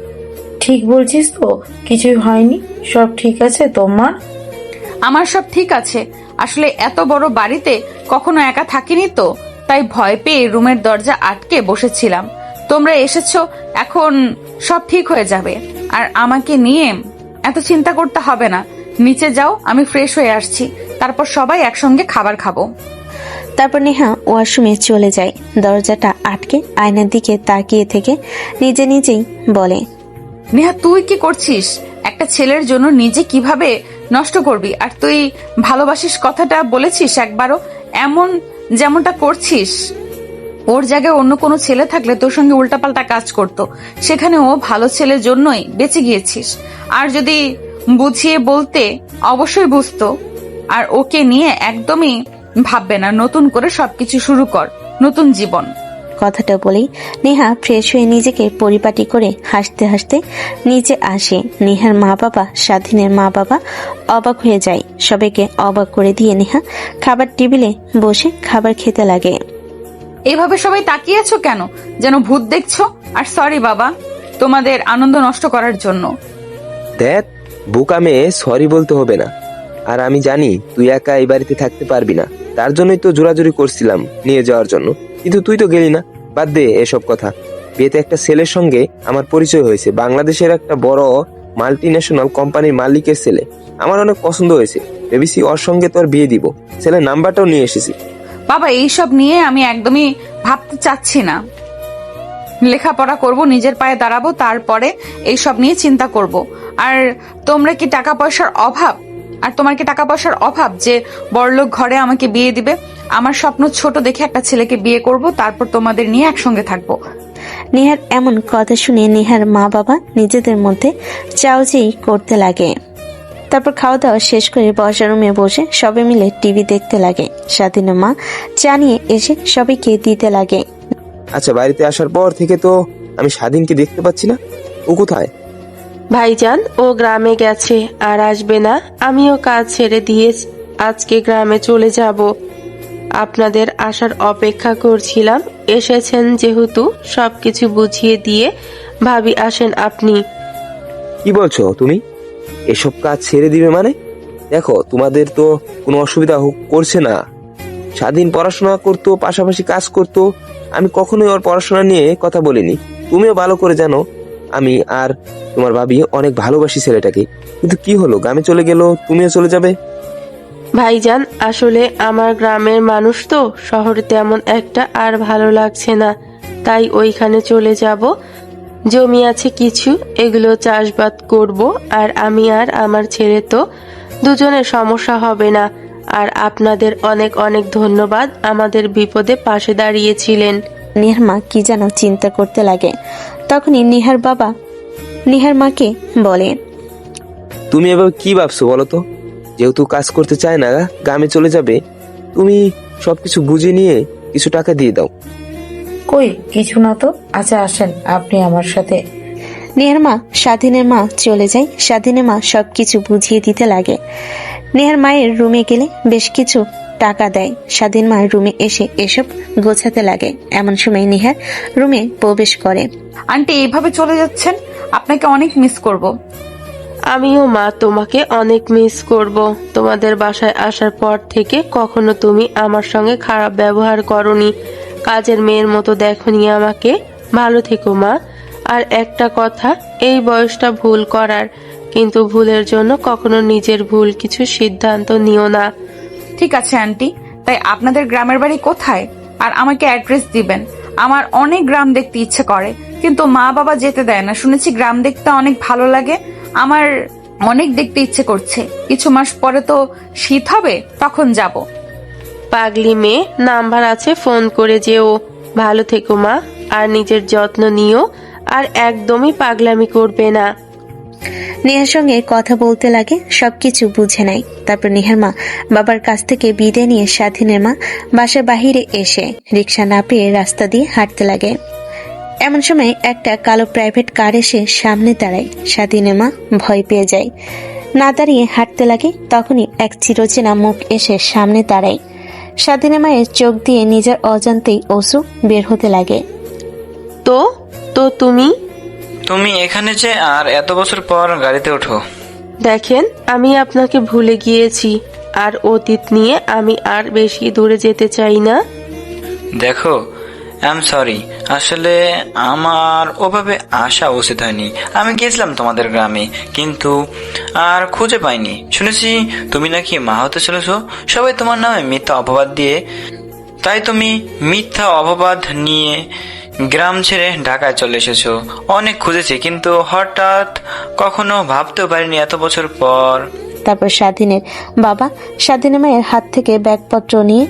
ঠিক বলছিস তো? কিছুই হয়নি, সব ঠিক আছে তোমার? আমার সব ঠিক আছে। আসলে এত বড় বাড়িতে কখনো একা থাকিনি তো, তাই ভয় পেয়ে রুমের দরজা আটকে বসেছিলাম। তোমরা এসেছো, এখন সব ঠিক হয়ে যাবে। আর আমাকে নিয়ে এত চিন্তা করতে হবে না। নিচে যাও, আমি ফ্রেশ হয়ে আসছি, তারপর সবাই একসঙ্গে খাবার খাবো। তারপর নেহা ওয়াশরুমে চলে যায়। দরজাটা আটকে আয়নার দিকে তাকিয়ে থেকে নিজে নিজেই বলে, নেহা তুই কি করছিস? একটা ছেলের জন্য নিজে কিভাবে নষ্ট করবি? আর তুই ভালোবাসিস কথাটা বলেছিস একবারও? এমন যেমনটা করছিস, ওর জায়গায় অন্য কোনো ছেলে থাকলে তোর সঙ্গে উল্টাপাল্টা কাজ করতো। সেখানে ও ভালো ছেলের জন্যই বেঁচে গিয়েছিস। আর যদি বুঝিয়ে বলতে অবশ্যই বুঝতো। আর ওকে নিয়ে একদমই ভাববে না। নতুন করে সবকিছু শুরু কর, নতুন জীবন। কথাটা বলেই নেহা ফ্রেশ হয়ে নিজেকে পরিপাটি করে হাসতে হাসতে নিচে আসে। নেহার মা বাবা, স্বাধীনের মা বাবা অবাক হয়ে যায়। সবাইকে অবাক করে দিয়ে নেহা খাবার টেবিলে বসে খাবার খেতে লাগে। এইভাবে সবাই তাকিয়ে আছো কেন, যেন ভূত দেখছো? আর সরি বাবা, তোমাদের আনন্দ নষ্ট করার জন্য। দেখ, বোকা মেয়ে, সরি বলতে হবে না। আর আমি জানি তুই একা এই বাড়িতে থাকতে পারবি না, তার জন্যই তো জোরাজুরি করছিলাম নিয়ে যাওয়ার জন্য, কিন্তু তুই তো গেলি না। বাদ দে এসব কথা। বিয়েতে একটা ছেলের সঙ্গে আমার পরিচয় হয়েছে, বাংলাদেশের একটা বড় মাল্টি ন্যাশনাল কোম্পানির মালিকের ছেলে। আমার অনেক পছন্দ হয়েছে, ভেবেছি ওর সঙ্গে তোর বিয়ে দিব। ছেলের নাম্বারটাও নিয়ে এসেছি। বাবা, এইসব নিয়ে আমি একদমই ভাবতে চাচ্ছি না। লেখাপড়া করব, নিজের পায়ে দাঁড়াবো, তারপরে এইসব নিয়ে চিন্তা করব। আর তোমরা কি টাকা পয়সার অভাব? আর তোমার কি টাকা পয়সার অভাব যে বড়লোক ঘরে আমাকে বিয়ে দিবে? আমার স্বপ্ন ছোট দেখে একটা ছেলেকে বিয়ে করব, তারপর তোমাদের নিয়ে একসঙ্গে থাকবো। নেহার এমন কথা শুনে নেহার মা বাবা নিজেদের মধ্যে চাওয়াচাই করতে লাগে। তারপর খাওয়া দাওয়া শেষ করে বসার রুমে বসে সবাই মিলে টিভি দেখতে লাগে। স্বাধীনের মা চা নিয়ে এসে সবাইকে দিতে লাগে। আচ্ছা, বাড়িতে আসার পর থেকে তো আমি স্বাধীনকে দেখতে পাচ্ছি না, ও কোথায়? ভাইজান, ও গ্রামে গেছে আর আসবে না। আমিও কাজ ছেড়ে দিয়ে আজকে গ্রামে চলে যাব। আপনাদের আসার অপেক্ষা করছিলাম, এসেছেন যেহেতু সবকিছু বুঝিয়ে দিয়ে ভাবি আসেন আপনি। কি বলছো তুমি? এসব কাজ ছেড়ে দিবে মানে? দেখো, তোমাদের তো কোনো অসুবিধা করছে না। স্বাধীন পড়াশোনা করতো, পাশাপাশি কাজ করতো। আমি কখনোই ওর পড়াশোনা নিয়ে কথা বলিনি। তুমিও ভালো করে জানো আমি আর তোমার ভাবি অনেক ভালোবাসি ছেলেটাকে। কিন্তু কি হলো, গ্রামে চলে গেল, তুমিও চলে যাবে? ভাইজান, আসলে আমার গ্রামের মানুষ তো, শহরে তেমন একটা আর ভালো লাগছে না, তাই ওইখানে চলে যাব। জমি আছে কিছু, এগুলো চাষবাদ করব। আর আমি আর আমার ছেলে তো দুজনের সমস্যা হবে না। আর আপনাদের অনেক অনেক ধন্যবাদ, আমাদের বিপদে পাশে দাঁড়িয়েছিলেন। নেহার মা কি যেন চিন্তা করতে লাগে। তখনই নেহার বাবা নেহার মাকে বলে, তুমি এবার কি ভাবছো বলো তো? যেহেতু কাজ করতে চায় না, গ্রামে চলে যাবে, তুমি সবকিছু বুঝে নিয়ে কিছু টাকা দিয়ে দাও। কই কিছু না তো। আচ্ছা আসেন আপনি আমার সাথে। নেহার মা স্বাধীনের মা চলে যায়। স্বাধীনের মা সবকিছু বুঝিয়ে দিতে লাগে। নেহার মায়ের রুমে গেলে বেশ কিছু টাকা দেয়। স্বাধীন মা রুমে এসে এসব গোছাতে লাগে। এমন সময় নেহার রুমে প্রবেশ করে। আন্টি, এইভাবে চলে যাচ্ছেন? আপনাকে অনেক মিস করব। আমিও মা তোমাকে অনেক মিস করব। তোমাদের বাসায় আসার পর থেকে কখনো তুমি আমার সঙ্গে খারাপ ব্যবহার করনি, কাজের মেয়ের মতো দেখনি আমাকে। ভালো থেকো মা। আর একটা কথা, এই বয়সটা ভুল করার, কিন্তু ভুলের জন্য কখনো নিজের ভুল কিছু সিদ্ধান্ত নিও না। ঠিক আছে আন্টি, তাই আপনাদের গ্রামের বাড়ি কোথায়? আর আমাকে অ্যাড্রেস দিবেন। আমার অনেক গ্রাম দেখতে ইচ্ছে করে, কিন্তু মা বাবা যেতে দেয় না। শুনেছি গ্রাম দেখতে অনেক ভালো লাগে। আমার অনেক দেখতে ইচ্ছে করছে। কিছু মাস পরে তো শীত হবে, তখন যাব। পাগলি মেয়ে, নাম্বার আছে, ফোন করে যেও। ভালো থেকো মা, আর নিজের যত্ন নিও, আর একদমই পাগলামি করবে না। নেহার সঙ্গে কথা বলতে লাগে, সবকিছু বুঝে নেয়। তারপর নেহার মা বাবার কাছ থেকে বিদায় নিয়ে স্বাধীনের মা বাসার বাহিরে এসে রিক্সা না পেয়ে রাস্তা দিয়ে হাঁটতে লাগে। এমন সময় একটা কালো প্রাইভেট কার এসে সামনে দাঁড়ায়। স্বাধীনের মা ভয় পেয়ে যায়, না দাঁড়িয়ে হাঁটতে লাগে। তখনই এক চিরচেনা মুখ এসে সামনে দাঁড়ায়। স্বাধীনের মায়ের চোখ দিয়ে নিজের অজান্তেই অশ্রু বের হতে লাগে। তো তো তুমি তুমি এখানে যে, আর এত বছর পর গাড়িতে ওঠো? দেখেন, আমি আপনাকে ভুলে গিয়েছি, আর অতীত নিয়ে আমি আর বেশি দূরে যেতে চাই না। দেখো, আই এম সরি, আসলে আমার ওভাবে আসা উচিত হয়নি। আমি গেছিলাম তোমাদের গ্রামে, কিন্তু আর খুঁজে পাইনি। শুনেছি তুমি নাকি মা হতে চলেছো, সবাই তোমার নামে মিথ্যা অপবাদ দিয়ে। তাই তুমি মিথ্যা অপবাদ নিয়ে গ্রাম ছেড়ে ঢাকায় চলে এসেছো। অনেক খুঁজেছি, কিন্তু হঠাৎ কখনো ভাবতেও পারিনি এত বছর পর। তারপর স্বাধীনের বাবা স্বাধীনের মায়ের হাত থেকে ব্যাগপত্র নিয়ে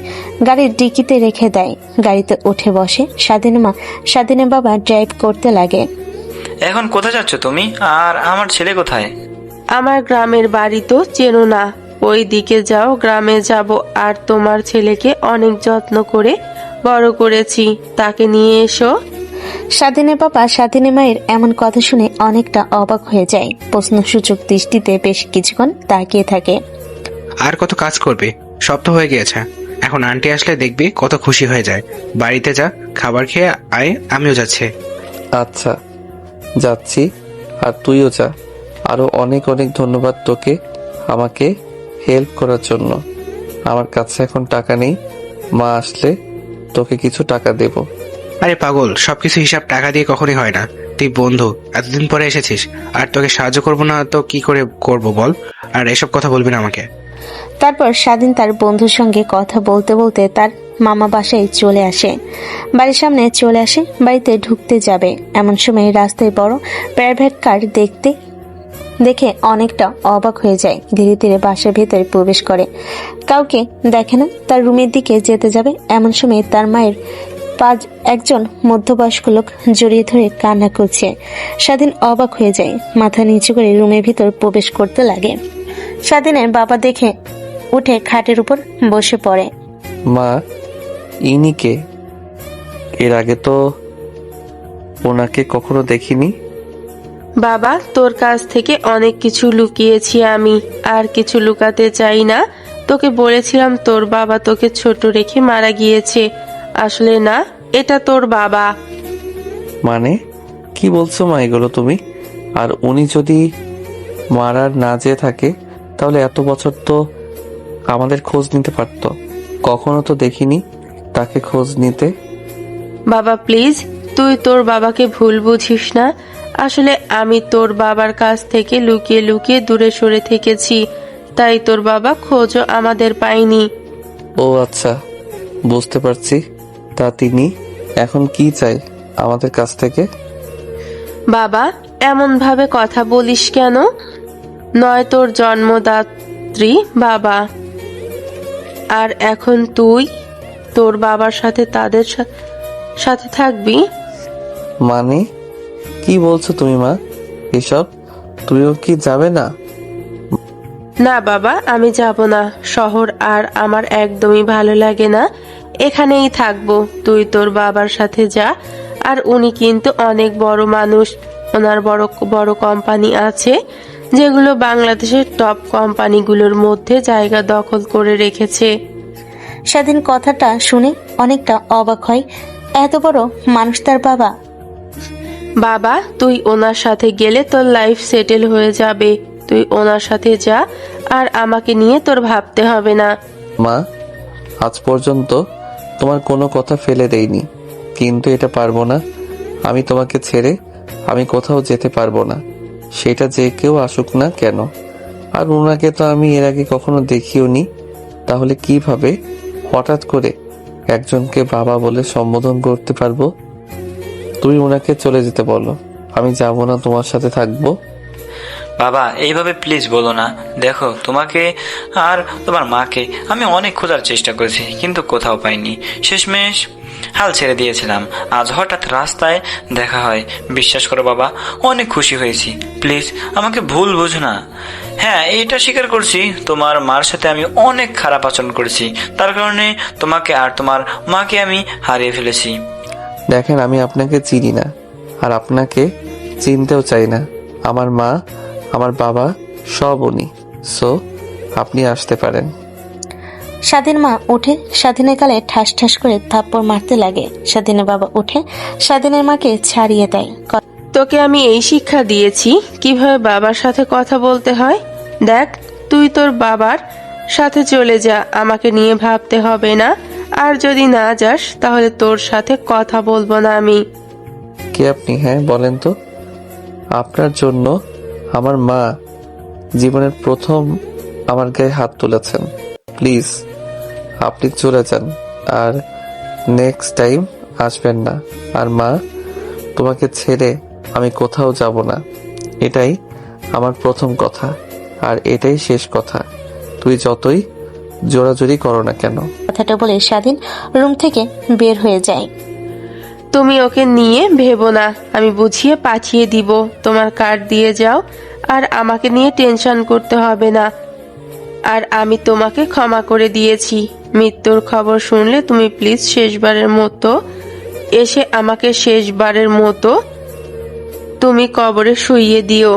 গাড়ির ডিকিতে রেখে দেয়। গাড়িতে উঠে বসে স্বাধীনের মা। স্বাধীনের বাবা ড্রাইভ করতে লাগে। এখন কোথায় যাচ্ছ তুমি? আর আমার ছেলে কোথায়? আমার গ্রামের বাড়ি তো চেনো না, ওই দিকে যাও, গ্রামে যাব। আর তোমার ছেলেকে অনেক যত্ন করে বড় করেছি, তাকে নিয়ে এসো। স্বাধীনের বাবা স্বাধীনের মায়ের এমন কথা শুনে অনেকটা অবাক হয়ে যায়। প্রশ্নসূচক দৃষ্টিতে বেশ কিছুক্ষণ তাকিয়ে থাকে। আর কত কাজ করবে? সব তো হয়ে গিয়েছে, এখন এখন আন্টি আসলে দেখবি কত খুশি হয়ে যায়। বাড়িতে যা, খাবার খেয়ে আয়, আমিও যাচ্ছি। আচ্ছা, যাচ্ছি। আর তুইও যা। আরো অনেক অনেক ধন্যবাদ তোকে আমাকে হেল্প করার জন্য। আমার কাছে এখন টাকা নেই, মা আসলে তোকে কিছু টাকা দেব। আরে পাগল, সবকিছু হিসাব টাকা দিয়ে কখনই হয় না। তুই বন্ধু, এতদিন পরে এসেছিস, আর তোকে সাহায্য করবো না তো কি করে করব বল? আর এসব কথা বলবি না আমাকে। তারপর স্বাধীন তার বন্ধুর সঙ্গে কথা বলতে বলতে তার মামা বাসায় চলে আসে। বাড়ির সামনে চলে আসে, বাড়িতে ঢুকতে যাবে এমন সময় রাস্তায় বড় প্রাইভেট কার দেখে অনেকটা অবাক হয়ে যায়। ধীরে ধীরে বাসার ভেতরে প্রবেশ করে, কাউকে দেখে না। তার রুমের দিকে যেতে যাবে এমন সময় তার মায়ের একজন মধ্যবয়স্ক লোক জড়িয়ে ধরে কান্না করছে। স্বাধীন অবাক হয়ে যায়, মাথা নিচু করে রুমের ভিতর প্রবেশ করতে লাগে। স্বাধীনের বাবা দেখে উঠে খাটের উপর বসে পড়ে। মা, ইনি কে? এর আগে তো ওনাকে কখনো দেখিনি। বাবা, তোর কাছ থেকে অনেক কিছু লুকিয়েছি আমি, আর কিছু লুকাতে চাই না। তোকে বলেছিলাম তোর বাবা তোকে ছোট রেখে মারা গিয়েছে, আসলে না, এটা তোর বাবা। মানে কি বলছো মা এগুলো তুমি? আর উনি যদি মারার না যেয়ে থাকে তাহলে এত বছর তো আমাদের খোঁজ নিতে পারতো। কখনো তো দেখিনি তাকে খোঁজ নিতে। বাবা প্লিজ, তুই তোর বাবাকে ভুল বুঝিস না। আসলে আমি তোর বাবার কাছ থেকে লুকিয়ে লুকিয়ে দূরে সরে থেকেছি, তাই তোর বাবা খোঁজও আমাদের পায়নি। ও আচ্ছা, বুঝতে পারছি। তা তিনি এখন কি চাই আমাদের কাছ থেকে? বাবা, এমন ভাবে কথা বলিস কেন? নয় তোর জন্মদাত্রী বাবা, আর এখন তুই তোর বাবার সাথে তাদের সাথে থাকবি। মানে কি বলছো তুমি মা এসব? তুইও কি যাবে না? না বাবা, আমি যাব না। শহর আর আমার একদমই ভালো লাগে না, এখানেই থাকবো। তুই তোর বাবার সাথে যা। আর উনি কিন্তু অনেক বড় মানুষ, ওনার বড় বড় কোম্পানি আছে যেগুলো বাংলাদেশের টপ কোম্পানিগুলোর মধ্যে জায়গা দখল করে রেখেছে। স্বাধীন কথাটা শুনে অনেকটা অবাক হয়। এত বড় মানুষ তার বাবা। বাবা, তুই ওনার সাথে গেলে তোর লাইফ সেটেল হয়ে যাবে। তুই ওনার সাথে যা, আর আমাকে নিয়ে তোর ভাবতে হবে না। মা, আজ পর্যন্ত তোমার কোনো কথা ফেলে দেইনি, কিন্তু এটা পারবো না। আমি তোমাকে ছেড়ে আমি কোথাও যেতে পারবো না, সেটা যে কেউ আসুক না কেন। আর ওনাকে তো আমি এর আগে কখনো দেখিও নি, তাহলে কিভাবে হঠাৎ করে একজনকে বাবা বলে সম্বোধন করতে পারবো? তুমি ওনাকে চলে যেতে বলো, আমি যাব না, তোমার সাথে থাকবো। বাবা, এইভাবে প্লিজ বলো না। দেখো, তোমাকে আর তোমার মাকে আমি অনেক খোঁজার চেষ্টা করেছি, কিন্তু কোথাও পাইনি। শেষমেশ হাল ছেড়ে দিয়েছিলাম। আজ হঠাৎ রাস্তায় দেখা হয়, বিশ্বাস করো বাবা, অনেক খুশি হয়েছি। প্লিজ আমাকে ভুল বুঝো না। হ্যাঁ, এটা স্বীকার করছি, তোমার মার সাথে আমি অনেক খারাপ আচরণ করেছি, তার কারণে তোমাকে আর তোমার মাকে আমি হারিয়ে ফেলেছি। দেখেন, আমি আপনাকে চিনি না, আর আপনাকে চিনতেও চাই না। আমার মা, আমার বাবা সব উনি। সো আপনি আসতে পারেন। স্বাধীন মা উঠে স্বাধীনের গালে ঠাস ঠাস করে থাপ্পড় মারতে লাগে। স্বাধীনের বাবা উঠে স্বাধীনের মাকে ছাড়িয়ে দেয়। তোকে আমি এই শিক্ষা দিয়েছি কিভাবে বাবার সাথে কথা বলতে হয়। দেখ, তুই তোর বাবার সাথে চলে যা, আমাকে নিয়ে ভাবতে হবে না। আর যদি না যাস তাহলে তোর সাথে কথা বলবো না আমি। কে আপনি? হ্যাঁ বলেন তো। আপনার জন্য আমার মা জীবনের প্রথম আমার গায়ে হাত তুলেছেন। প্লিজ আপনি চলে যান, আর নেক্সট টাইম আসবেন না। আর মা, তোমাকে ছেড়ে আমি কোথাও যাব না, এটাই আমার প্রথম কথা, আর এটাই শেষ কথা। তুই যতই জোরাজোরি করো না কেন। কথাটা বলে স্বাধীন রুম থেকে বের হয়ে যায়। তুমি ওকে নিয়ে ভেবো না, আমি বুঝিয়ে পাঠিয়ে দিব। তোমার কার্ড দিয়ে যাও, আর আমাকে নিয়ে টেনশন করতে হবে না। আর আমি তোমাকে ক্ষমা করে দিয়েছি। মৃত্যুর খবর শুনলে তুমি প্লিজ শেষবারের মতো এসে আমাকে তুমি কবরে শুইয়ে দিও।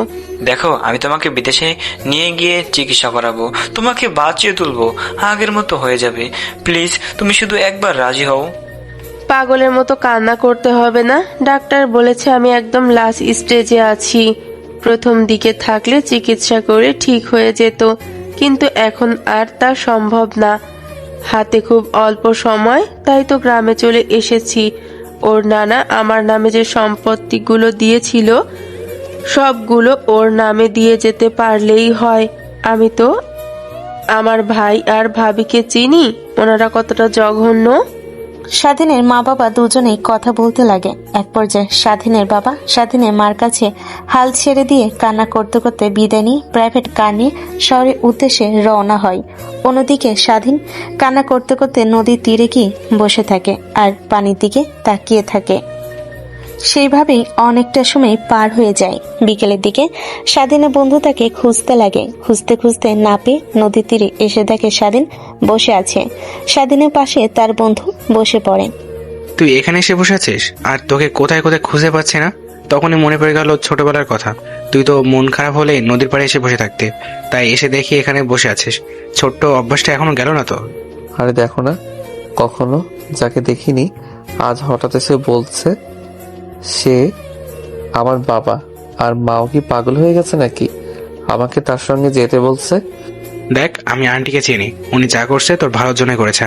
দেখো, আমি তোমাকে বিদেশে নিয়ে গিয়ে চিকিৎসা করাবো, তোমাকে বাঁচিয়ে তুলবো, আগের মতো হয়ে যাবে। প্লিজ, তুমি শুধু একবার রাজি হও। পাগলের মতো কান্না করতে হবে না। ডাক্তার বলেছে আমি একদম লাস্ট স্টেজে আছি। প্রথম দিকে থাকলে চিকিৎসা করে ঠিক হয়ে যেত, কিন্তু এখন আর তা সম্ভব না। হাতে খুব অল্প সময়, তাই তো গ্রামে চলে এসেছি। ওর নানা আমার নামে যে সম্পত্তিগুলো দিয়েছিল সবগুলো ওর নামে দিয়ে যেতে পারলেই হয়। আমি তো আমার ভাই আর ভাবিকে চিনি, ওনারা কতটা জঘন্য। স্বাধীনের মা বাবা দুজনেই কথা বলতে লাগে। এক পর্যায়ে স্বাধীনের বাবা স্বাধীনের মার কাছে হাল ছেড়ে দিয়ে কান্না করতে করতে বিদায় নিয়ে প্রাইভেট কার নিয়ে শহরের উদ্দেশ্যে রওনা হয়। অন্যদিকে স্বাধীন কান্না করতে করতে নদীর তীরে গিয়ে বসে থাকে আর পানির দিকে তাকিয়ে থাকে। সেইভাবেই অনেকটা সময় পার হয়ে যায়। বিকেলের দিকে স্বাধীনের বন্ধু তাকে খুঁজতে লাগে। খুঁজতে খুঁজতে না পেয়ে নদীর তীরে এসে দেখে স্বাধীন বসে আছে। স্বাধীনের পাশে তার বন্ধু বসে পড়ে। তুই এখানে এসে বসে আছিস আর তোকে কোথায় কোথায় খুঁজে পাচ্ছি না। তখনই মনে পড়ে গেল ছোটবেলার কথা। তুই তো মন খারাপ হলে নদীর পাড়ে এসে বসে থাকতে, তাই এসে দেখি এখানে বসে আছিস। ছোট্ট অভ্যাসটা এখনো গেল না তো? আরে দেখো না, কখনো যাকে দেখিনি আজ হঠাৎ এসে বলছে সে আমার বাবা। আর মাও কি পাগল হয়ে গেছে নাকি আমাকে তার সঙ্গে যেতে বলছে? দেখ, আমি আন্টিকে চিনি, উনি যা করছে তোর ভালোর জন্য করেছে।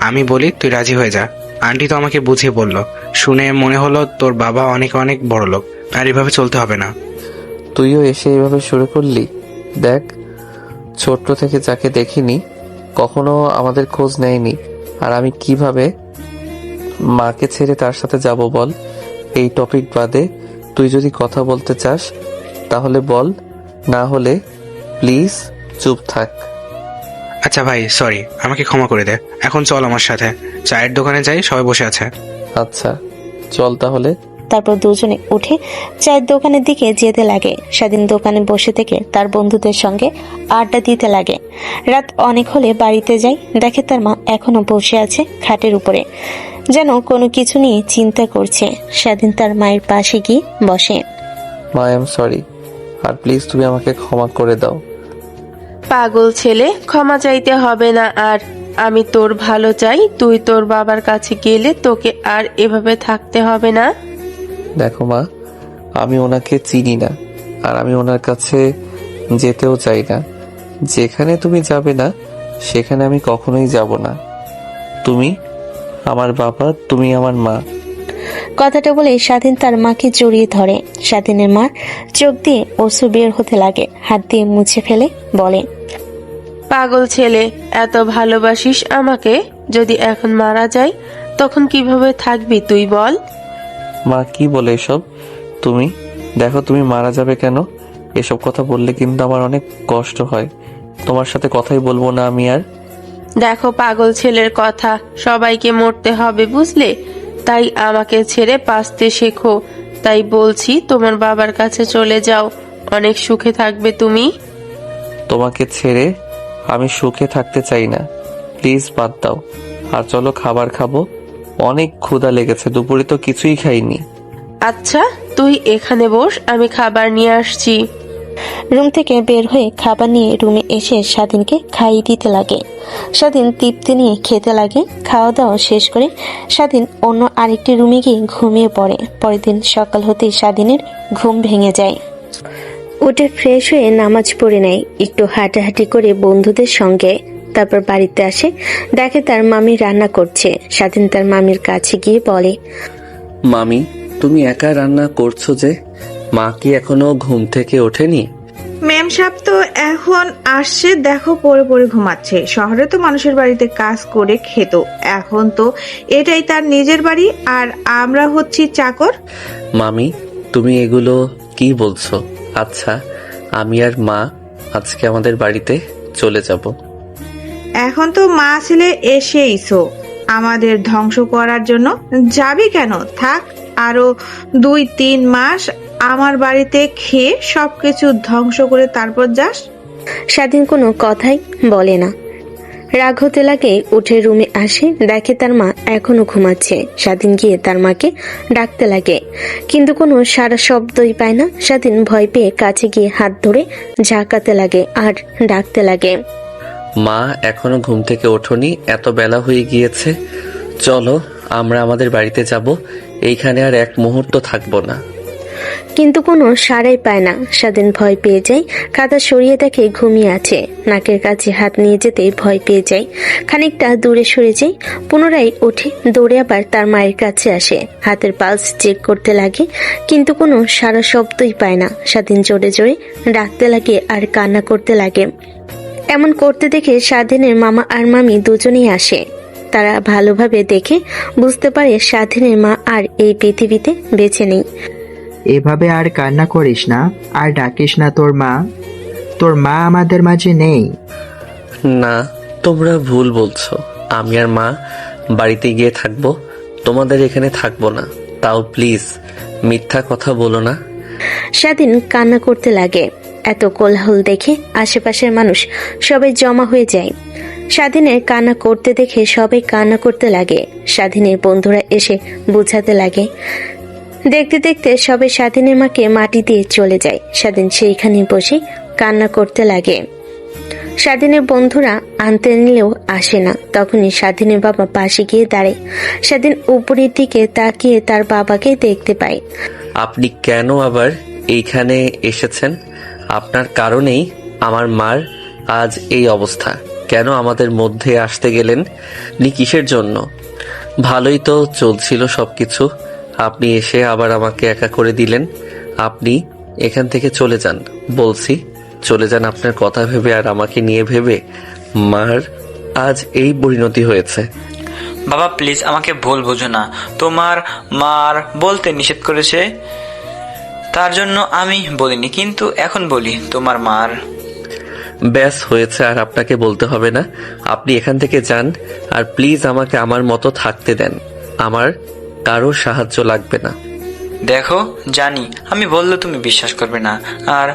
আমি বলি তুই রাজি হয়ে যা। আন্টি তো আমাকে বুঝিয়ে বলল, শুনে মনে হলো তোর বাবা অনেক অনেক বড় লোক, আর এভাবে চলতে হবে না। তুইও এসে এভাবে শুরু করলি? দেখ, ছোট্ট থেকে যাকে দেখিনি কখনো আমাদের খোঁজ নেয়নি, আর আমি কিভাবে মাকে ছেড়ে তার সাথে যাব বল? এই টপিক বাদে তুই যদি কথা বলতে চাস তাহলে বল, না হলে প্লিজ চুপ থাক। আচ্ছা ভাই, সরি, আমাকে ক্ষমা করে দে। এখন চল আমার সাথে, চায়ের দোকানে যাই, সবাই বসে আছে। আচ্ছা চল তাহলে। তারপর দুজনে উঠে চায়ের দোকানের দিকে যেতে লাগে। স্বাধীন দোকানে বসে থেকে তার বন্ধুদের সঙ্গে আড্ডা দিতে লাগে। রাত অনেক হলে বাড়িতে যায়, দেখে তার মা এখনো বসে আছে খাটের উপরে, যেন কোনো কিছু নিয়ে চিন্তা করছে। স্বাধীন তার মায়ের পাশে গিয়ে বসে। মা, আই এম সরি, আর প্লিজ তুমি আমাকে ক্ষমা করে দাও। পাগল ছেলে, ক্ষমা চাইতে হবে না। আর আমি তোর ভালো চাই। তুই তোর বাবার কাছে গেলে তোকে আর এভাবে থাকতে হবে না। দেখো মা, আমি ওনাকে চিনি না, আর আমি ওনার কাছে যেতেও চাই না। যেখানে তুমি যাবে না সেখানে আমি কখনোই যাব না। তুমি আমার বাবা, তুমি আমার মা। কথাটা বলে স্বাধীন তার মাকে জড়িয়ে ধরে। স্বাধীনের মার চোখ দিয়ে অশ্রু বের হতে লাগে, হাত দিয়ে মুছে ফেলে বলে, পাগল ছেলে, এত ভালোবাসিস আমাকে, যদি এখন মারা যাই তখন কিভাবে থাকবি তুই বল? মা কি বলে এসব? তুমি দেখো, তুমি মারা যাবে কেন? এসব কথা বললে কিন্তু আমার অনেক কষ্ট হয়। তোমার সাথে কথাই বলবো না আমি আর। দেখো পাগল ছেলের কথা, সবাইকে মরতে হবে বুঝলে, তাই আমাকে ছেড়ে বাঁচতে শেখো। তাই বলছি তোমার বাবার কাছে চলে যাও, অনেক সুখে থাকবে তুমি। তোমাকে ছেড়ে আমি সুখে থাকতে চাই না, প্লিজ বাদ দাও। আর চলো খাবার খাবো, অনেক ক্ষুধা লেগেছে, দুপুরে তো কিছুই খাইনি। আচ্ছা তুই এখানে বস, আমি খাবার নিয়ে আসছি। রুম থেকে বের হয়ে খাবার নিয়ে রুমে এসে স্বাধীনকে খাইয়ে দিতে লাগে। স্বাধীন তৃপ্তি নিয়ে খেতে লাগে। খাওয়া দাওয়া শেষ করে স্বাধীন অন্য আরেকটি রুমে গিয়ে ঘুমিয়ে পড়ে। পরের দিন সকাল হতেই স্বাধীনের ঘুম ভেঙে যায়। উঠে ফ্রেশ হয়ে নামাজ পড়ে নেয়, একটু হাঁটাহাঁটি করে বন্ধুদের সঙ্গে। তারপর বাড়িতে আসে, দেখে তার মামি রান্না করছে। স্বাধীন তার মামির কাছে গিয়ে বলে, মামি, তুমি একা রান্না করছো যে? মা কি এখনো ঘুম থেকে ওঠেনি? ম্যাম সাহেব তো এখন আসছে, দেখো পড়ে পড়ে ঘুমাচ্ছে। শহরে তো মানুষের বাড়িতে কাজ করে খেত, এখন তো এটাই তার নিজের বাড়ি, আর আমরা হচ্ছি চাকর। মামি, তুমি এগুলো কি বলছো? আচ্ছা, আমি আর মা আজকে আমাদের বাড়িতে চলে যাব। এখন তো মা ছেলে এসেইছো আমাদের ধ্বংস করার জন্য। যাবি কেন? থাক আরো 2-3 মাস আমার বাড়িতে খেয়ে সবকিছু ধ্বংস করে তারপর যাস। স্বাধীন কোনো কথাই বলে না। রাগ হতে লাগে, উঠে রুমে আসে, দেখে তার মা এখনো ঘুমাচ্ছে। স্বাধীন গিয়ে তার মাকে ডাকতে লাগে, কিন্তু কোনো সারা শব্দই পায় না। স্বাধীন ভয় পেয়ে কাছে গিয়ে হাত ধরে ঝাঁকাতে লাগে আর ডাকতে লাগে, মা এখনো ঘুম থেকে ওঠোনি? এত বেলা হয়ে গিয়েছে, চলো আমরা আমাদের বাড়িতে যাব। এইখানে আর এক মুহূর্ত থাকবো না। কিন্তু কোনো সাড়াই পায় না। স্বাধীন ভয় পেয়ে যায়, কাঁথা সরিয়ে দেখে ঘুমিয়ে আছে। নাকের কাছে হাত নিয়ে যেতে ভয় পেয়ে যায়, খানিকটা দূরে সরে যায়। পুনরায় ওঠে, দৌড়ে আবার তার মায়ের কাছে আসে, হাতের পালস চেক করতে লাগে, কিন্তু কোনো সারা শব্দই পায় না। স্বাধীন জোরে জোরে ডাকতে লাগে আর কান্না করতে লাগে। এমন করতে দেখে স্বাধীনের মামা আর মামি দুজনেই আসে। তারা ভালোভাবে দেখে বুঝতে পারে স্বাধীনের মা আর এই পৃথিবীতে বেঁচে নেই। এভাবে আর কান্না করিস না, আর ডাকিস না তোর মা। তোর মা আমাদের মাঝে নেই। না, তোমরা ভুল বলছো। আমি আর মা বাড়িতে গিয়ে থাকবো, তোমাদের এখানে থাকবো না। তাও প্লিজ মিথ্যা কথা বলো না। স্বাধীন কান্না করতে লাগে। এত কোলাহল দেখে আশেপাশের মানুষ সবাই জমা হয়ে যায়। স্বাধীনের কান্না করতে দেখে সবাই কান্না করতে লাগে। স্বাধীনের বন্ধুরা এসে বোঝাতে লাগে। দেখতে দেখতে সবাই স্বাধীনের মাকে মাটি দিয়ে চলে যায়। স্বাধীন সেইখানে বসে কান্না করতে লাগে। স্বাধীনের বন্ধুরা আনতে নিলেও আসে না। তখনই স্বাধীনের বাবা পাশে গিয়ে দাঁড়ায়। স্বাধীন উপরের দিকে তাকিয়ে তার বাবাকে দেখতে পায়। আপনি কেন আবার এইখানে এসেছেন? আপনার কারণেই আমার মার আজ এই অবস্থা। কেন আমাদের মধ্যে আসতে গেলেন? নি কিসের জন্য? ভালোই তো চলছিল সবকিছু, আপনি এসে আবার আমাকে একা করে দিলেন। আপনি এখান থেকে চলে যান বলছি, চলে যান। আপনার কথা ভেবে আর আমাকে নিয়ে ভেবে মার আজ এই পরিণতি হয়েছে। বাবা প্লিজ আমাকে ভুল বোঝো না। তোমার মার বলতে নিষেধ করেছে, তার জন্য আমি বলিনি, কিন্তু এখন বলি তোমার মার। ব্যাস হয়েছে, আর আপনাকে বলতে হবে না। আপনি এখান থেকে যান, আর প্লিজ আমাকে আমার মতো থাকতে দেন। আমার কারো সাহায্য লাগবে না। দেখো জানি আমি বললে তুমি বিশ্বাস করবে না, আর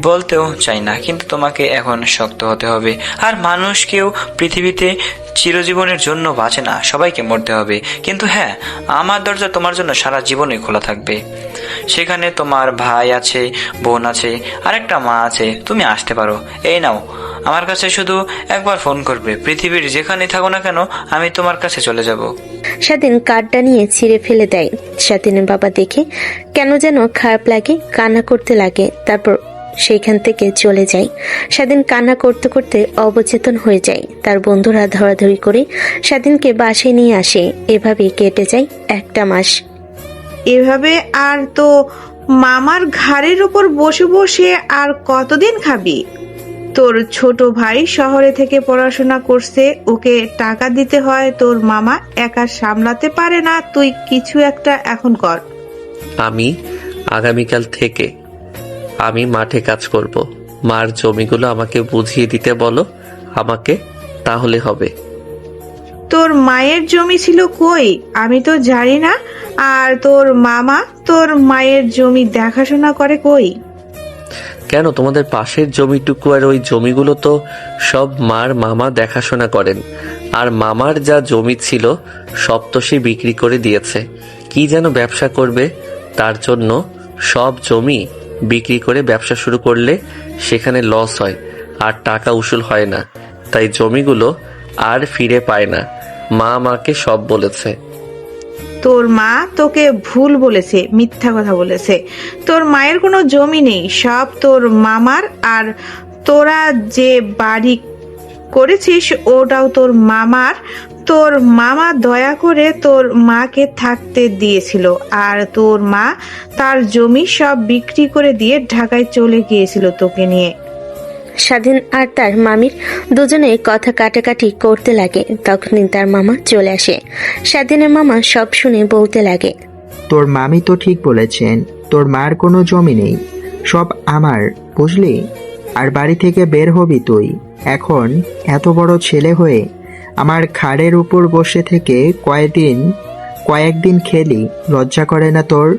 বলতেও চাই না, কিন্তু তোমাকে এখন শক্ত হতে হবে। আর মানুষ কেউ পৃথিবীতে চিরজীবনের জন্য বাঁচে না, সবাইকে মরতে হবে। কিন্তু হ্যাঁ, আমার দরজা তোমার জন্য সারা জীবনই খোলা থাকবে। সেখানে তোমার ভাই আছে, বোন আছে, আর একটা মা আছে। তুমি আসতে পারো। এই নাও, আমার কাছে শুধু একবার ফোন করবে। পৃথিবীর যেখানে থাকো না কেন, আমি তোমার কাছে চলে যাব। স্বাধীন কার্ডটা নিয়ে ছিঁড়ে ফেলে দেয়। স্বাধীনের বাবা দেখে কেন যেন খারাপ লাগে, কান্না করতে লাগে। তারপর সেইখান থেকে চলে যায়। স্বাধীন কান্না করতে করতে অবচেতন হয়ে যায়। তার বন্ধুরা ধরাধরি করে স্বাধীনকে বাসায় নিয়ে আসে। এভাবেই কেটে যায় একটা মাস। এভাবে আর তো মামার ঘাড়ের উপর বসে বসে আর কতদিন খাবি? তোর ছোট ভাই শহরে থেকে পড়াশোনা করছে, ওকে টাকা দিতে হয়, তোর মামা একা সামলাতে পারে না। তুই কিছু একটা এখন কর। আমি আগামীকাল থেকে আমি মাঠে কাজ করব। মার জমিগুলো আমাকে বুঝিয়ে দিতে বলো আমাকে, তাহলে হবে। তোর মায়ের জমি ছিল কই? আমি তো জানি না। আর তোর মামা তোর মায়ের জমি দেখাশোনা করে কই? কেন, তোমাদের পাশের জমিটুকু আর ওই জমিগুলো তো সব মার মামা দেখাশোনা করেন। আর মামার যা জমি ছিল সব তো সে বিক্রি করে দিয়েছে। কি যেন ব্যবসা করবে, তার জন্য সব জমি বিক্রি করে ব্যবসা শুরু করলে সেখানে লস হয় আর টাকা উসুল হয় না, তাই জমিগুলো আর ফিরে পায় না। মা আমাকে সব বলেছে। তোর মা তোকে ভুল বলেছে, মিথ্যা কথা বলেছে। তোর মায়ের কোনো জমি নেই, সব তোর মামার। আর তোরা যে বাড়ি করেছিস ওটাও তোর মামার। তোর মামা দয়া করে তোর মাকে থাকতে দিয়েছিল, আর তোর মা তার জমি সব বিক্রি করে দিয়ে ঢাকায় চলে গিয়েছিল তোকে নিয়ে। স্বাধীন আর তার মামির দুজনে কথা কাটাকাটি করতে লাগে। তখনই তার মামা চলে আসে। স্বাধীনের মামা সব শুনে বলতে লাগে, তোর মামি তো ঠিক বলেছেন, তোর মার কোনো জমি নেই, সব আমার, বুঝলি? আর বাড়ি থেকে বের হবি তুই। এখন এত বড় ছেলে হয়ে আমার ঘাড়ের উপর বসে থেকে কয়েকদিন খেলি, লজ্জা করে না তোর?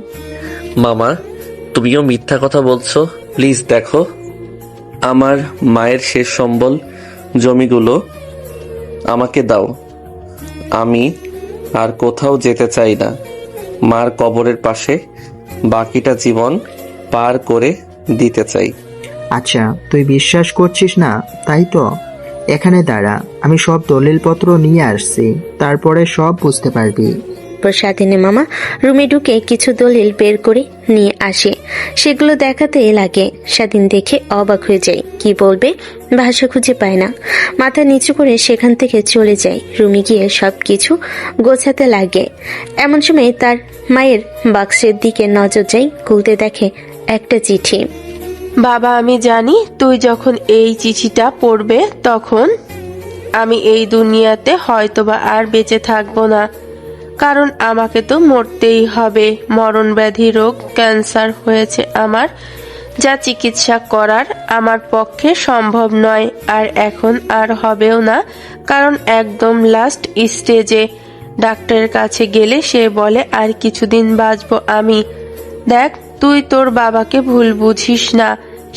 মামা, তুমিও মিথ্যা কথা বলছো। প্লিজ দেখো, আমার মায়ের শেষ সম্বল জমিগুলো আমাকে দাও। আমি আর কোথাও যেতে চাই না। মার কবরের পাশে বাকিটা জীবন পার করে দিতে চাই। আচ্ছা, তুই বিশ্বাস করছিস না তাই তো? এখানে দাঁড়া, আমি সব দলিলপত্র নিয়ে আসছি, তারপরে সব বুঝতে পারবি। স্বাধীনের মামা রুমে ঢুকে কিছু দলিল বের করে নিয়ে আসে। সেগুলো দেখাতে লাগে। স্বাধীন দেখে অবাক হয়ে যায়, কি বলবে ভাষা খুঁজে পায় না। মাথা নিচু করে সেখান থেকে চলে যায়। রুমে গিয়ে সবকিছু গোছাতে লাগে। এমন সময় তার মায়ের বাক্সের দিকে নজর যায়, খুলতে দেখে একটা চিঠি। বাবা, আমি জানি তুই যখন এই চিঠিটা পড়বে তখন আমি এই দুনিয়াতে হয়তোবা আর বেঁচে থাকবো না, কারণ আমাকে তো মরতেই হবে। মরণ ব্যাধি রোগ ক্যান্সার হয়েছে আমার, যা চিকিৎসা করার আমার পক্ষে সম্ভব নয়, আর এখন আর হবেও না, কারণ একদম লাস্ট স্টেজে। ডাক্তারের কাছে গেলে সে বলে আর কিছুদিন বাঁচবো আমি। দেখ, তুই তোর বাবাকে ভুল বুঝিস না,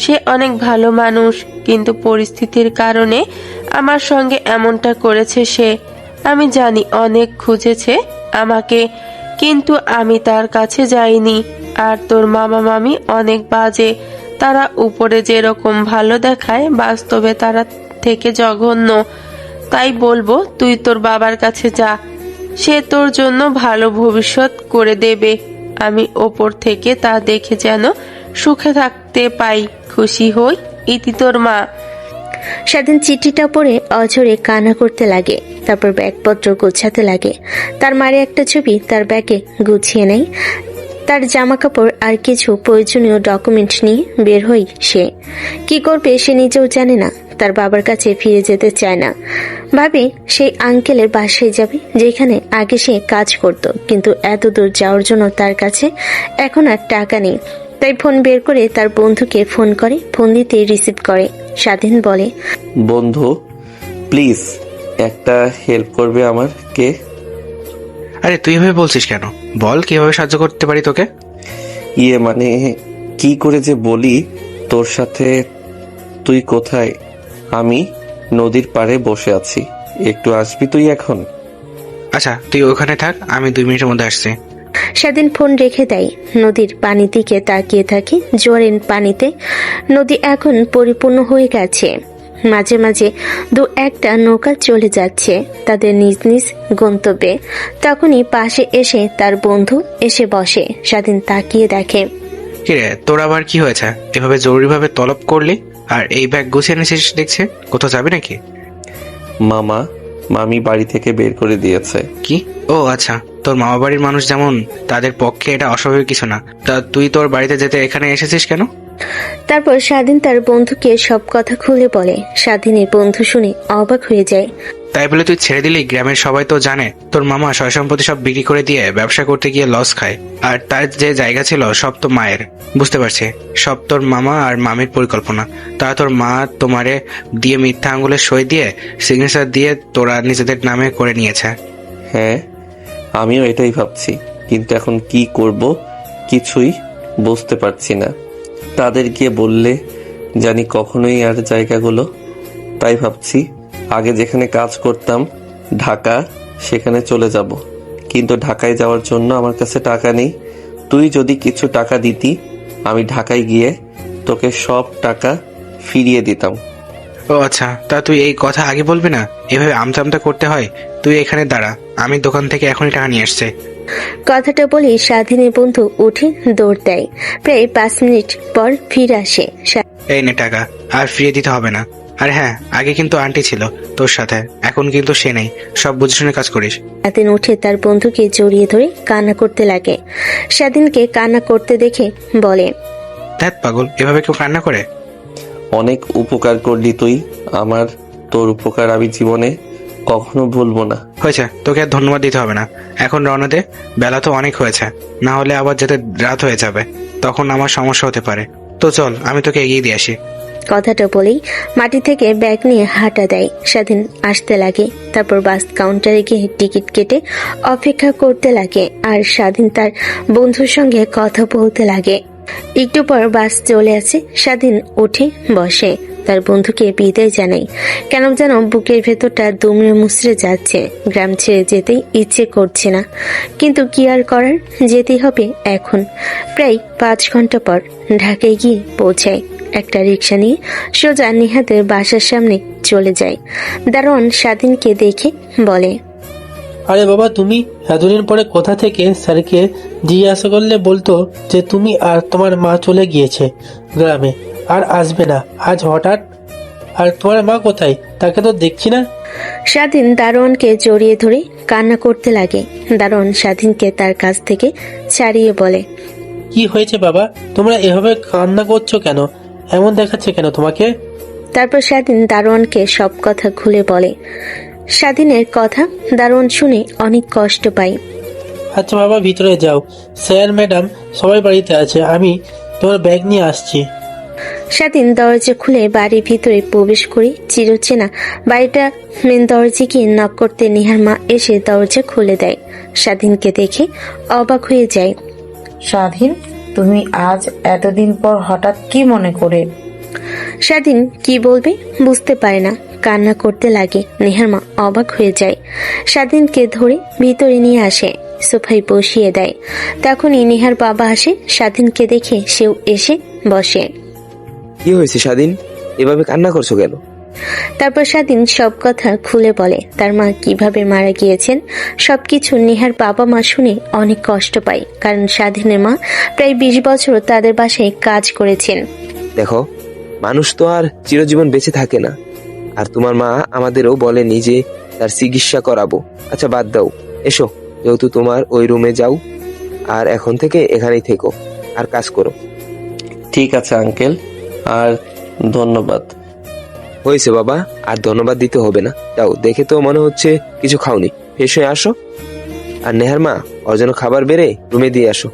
সে অনেক ভালো মানুষ, কিন্তু পরিস্থিতির কারণে আমার সঙ্গে এমনটা করেছে সে। আমি জানি অনেক খুঁজেছে আমাকে, কিন্তু আমি তার কাছে যাইনি। আর তোর মামা মামি অনেক বাজে, তারা উপরে যেরকম ভালো দেখায় বাস্তবে তারা থেকে জঘন্য। তাই বলবো তুই তোর বাবার কাছে যা, সে তোর জন্য ভালো ভবিষ্যৎ করে দেবে। আমি ওপর থেকে তা দেখে যেন সুখে থাকতে পাই, খুশি হই। ইতি তোর মা। স্বাধীন চিঠিটা পড়ে অঝরে কান্না করতে লাগে। তারপর ব্যাগপত্র গোছাতে লাগে। তার মারে একটা ছবি তার ব্যাগে গুছিয়ে নেয়। তার জামা কাপড় আর কিছু প্রয়োজনীয় ডকুমেন্ট নিয়ে বের হই সে। কি করবে সে নিজেও জানে না। তার বাবার কাছে ফিরে যেতে চায় না। ভাবে সেই আঙ্কেলের বাসায় যাবে যেখানে আগে সে কাজ করত, কিন্তু এত দূর যাওয়ার জন্য তার কাছে এখন আর টাকা নেই। তাই ফোন বের করে তার বন্ধুকে ফোন করে। ফোন দিতে রিসিভ করে। স্বাধীন বলে, বন্ধু প্লিজ একটা হেল্প করবে আমার? কে? আরে তুই এভাবে বলছিস কেন? বল কিভাবে সাহায্য করতে পারি তোকে। মানে কি করে যে বলি তোর সাথে। তুই কোথায়? আমি নদীর পাড়ে বসে আছি, একটু আসবি তুই এখন? আচ্ছা, তুই ওখানে থাক, আমি 2 মিনিটের মধ্যে আসছি। স্বাধীন ফোন রেখে দেয়। নদীর পানির দিকে তাকিয়ে থাকে। জোয়ারের পানিতে নদী এখন পরিপূর্ণ হয়ে গেছে। মাঝে মাঝে 2-1টা নৌকা চলে যাচ্ছে তাদের নিজ নিজ গন্তব্যে। তখনই পাশে এসে তার বন্ধু এসে বসে। স্বাধীন তাকিয়ে দেখে। কিরে, তোর আবার কি হয়েছে? এভাবে জরুরিভাবে তলব করলি আর এই ব্যাগ গুছিয়ে নিয়েছিস দেখছে, কোথাও যাবি নাকি? মামি বাড়ি থেকে বের করে দিয়েছে। কি? ও আচ্ছা, তোর মামা বাড়ির মানুষ যেমন, তাদের পক্ষে এটা অস্বাভাবিক কিছু না। তা তুই তোর বাড়িতে যেতে এখানে এসেছিস কেন? তারপর স্বাধীন তার বন্ধুকে সব কথা খুলে বলে। স্বাধীনের বন্ধু শুনে অবাক হয়ে যায়। তাই বলে তুই ছেড়ে দিলি? গ্রামের সবাই তো জানে তোর মামা সয় সম্পত্তি সব বিক্রি করে দিয়ে ব্যবসা করতে গিয়ে লস খায়, আর তার যে জায়গা ছিল সব তো মায়ের। বুঝতে পারছি, সব তোর মামা আর মামির পরিকল্পনা। তারা তোর মা তোমারে দিয়ে মিথ্যা আঙুলের সই দিয়ে সিগনেচার দিয়ে তোরা নিজেদের নামে করে নিয়েছে। হ্যাঁ, আমিও এটাই ভাবছি, কিন্তু এখন কি করব কিছুই বুঝতে পারছি না। তাদের গিয়ে বললে জানি কখনোই আর জায়গাগুলো। তাই ভাবছি আগে যেখানে কাজ করতাম ঢাকা, সেখানে চলে যাব। কিন্তু ঢাকায় যাওয়ার জন্য আমার কাছে টাকা নেই। তুই যদি কিছু টাকা দিতি, আমি ঢাকায় গিয়ে তোকে সব টাকা ফিরিয়ে দিতাম। ও আচ্ছা, তা তুই এই কথা আগে বলবি না? এভাবে আমতা করতে হয়? তুই এখানে দাঁড়া, আমি দোকান থেকে এখনই টাকা নিয়ে আসছি। কথাটা বলে স্বাধীনের বন্ধু উঠে দৌড় দেয়। প্রায় 5 মিনিট পর ফিরে আসে। এই নে টাকা, আর ফিরিয়ে দিতে হবে না। আর হ্যাঁ, আগে কিন্তু আন্টি ছিল তোর সাথে, এখন কিন্তু সে নেই। সব বুঝে শুনে কাজ করিস। স্বাধীন উঠে তার বন্ধুকে জড়িয়ে ধরে কান্না করতে লাগে। স্বাধীনকে কান্না করতে দেখে বলে, ধ্যাৎ পাগল, এভাবে কেউ কান্না করে? অনেক উপকার করলি তুই আমার। তোর উপকার আমি জীবনে কখনো ভুলবো না। হয়েছে, তোকে আর ধন্যবাদ দিতে হবে না। এখন রওনা দে, বেলা তো অনেক হয়েছে, না হলে আবার যেতে রাত হয়ে যাবে, তখন আমার সমস্যা হতে পারে। তো চল, আমি তোকে এগিয়ে দিয়ে আসি। কথাটা বলেই মাটি থেকে ব্যাগ নিয়ে হাঁটা দেয়। স্বাধীন আসতে লাগে। তারপর বাস কাউন্টারে গিয়ে টিকিট কেটে অপেক্ষা করতে লাগে। আর স্বাধীন তার বন্ধুর সঙ্গে কথা বলতে লাগে। একটু পর বাস চলে আসে। স্বাধীন উঠে বসে। তার বন্ধুকে বিদায় জানাই। কেন যেন বুকের ভেতরটা দুমড়ে মুচড়ে যাচ্ছে। গ্রাম ছেড়ে যেতেই ইচ্ছে করছে না, কিন্তু কি আর করার, যেতেই হবে এখন। প্রায় 5 ঘন্টা পর ঢাকায় গিয়ে পৌঁছায়। একটা রিক্সা নিয়ে সোজা নিহাতের বাসার সামনে চলে যায়। দারোয়ান স্বাধীনকে দেখে বলে, আরে বাবা, তুমি এতদিন পরে কোথা থেকে? স্যারকে জিজ্ঞাসা করলে বলতো যে তুমি আর তোমার মা চলে গিয়েছে গ্রামে, আর আসবে না। আজ হঠাৎ? আর তোমার মা কোথায়? তাকে তো দেখছি না। স্বাধীন দারোয়ানকে জড়িয়ে ধরে কান্না করতে লাগে। দারোয়ান স্বাধীনকে তার কাছ থেকে ছাড়িয়ে বলে, কি হয়েছে বাবা? তোমরা এভাবে কান্না করছো কেন? এমন দেখাচ্ছে কেন তোমাকে? তারপর স্বাধীন দারোয়ানকে সব কথা খুলে বলে। স্বাধীনের কথা দারোয়ান শুনে অনেক কষ্ট পায়। আচ্ছা বাবা, ভিতরে যাও। স্যার ম্যাডাম সবাই বাড়িতে আছে, আমি তোমার ব্যাগ নিয়ে আসছি। স্বাধীন দরজা খুলে বাড়ির ভিতরে প্রবেশ করে চিরচেনা বাড়িটা মেন দরজা গিয়ে নক করতে নিহার মা এসে দরজা খুলে দেয়। স্বাধীনকে দেখে অবাক হয়ে যায়। স্বাধীন, তুমি আজ এতদিন পর হঠাৎ কি মনে করে? স্বাধীন কি বলবে বুঝতে পারে না, কান্না করতে লাগে। নেহার মা অবাক হয়ে যায়, স্বাধীনকে ধরে ভিতরে নিয়ে আসে, সোফায় বসিয়ে দেয়। তখনই নেহার বাবা আসে। স্বাধীনকে দেখে সেও এসে বসে। কি হয়েছে স্বাধীন? এভাবে কান্না করছো কেন? তারপর স্বাধীন সব কথা খুলে বলে। তার মা কিভাবে মারা গিয়েছেন সবকিছু নেহার বাবা মা শুনে অনেক কষ্ট পায়, কারণ স্বাধীনের মা প্রায় 20 বছর তাদের বাসায় কাজ করেছেন। দেখো, মানুষ তো আর চিরজীবন বেঁচে থাকে না। আর তোমার মা আমাদেরও বলেনি যে তার চিকিৎসা করাবো। আচ্ছা বাদ দাও, এসো, যেহেতু তোমার ওই রুমে যাও, আর এখন থেকে এখানেই থেকো আর কাজ করো। ঠিক আছে আঙ্কেল, আর ধন্যবাদ। হয়েছে বাবা, আর ধন্যবাদ দিতে হবে না। যাও, দেখে তো মনে হচ্ছে কিছু খাওনি, ফ্রেশ হয়ে আসো। আর নেহার মা, ওর জন্য খাবার বেড়ে রুমে দিয়ে আসো।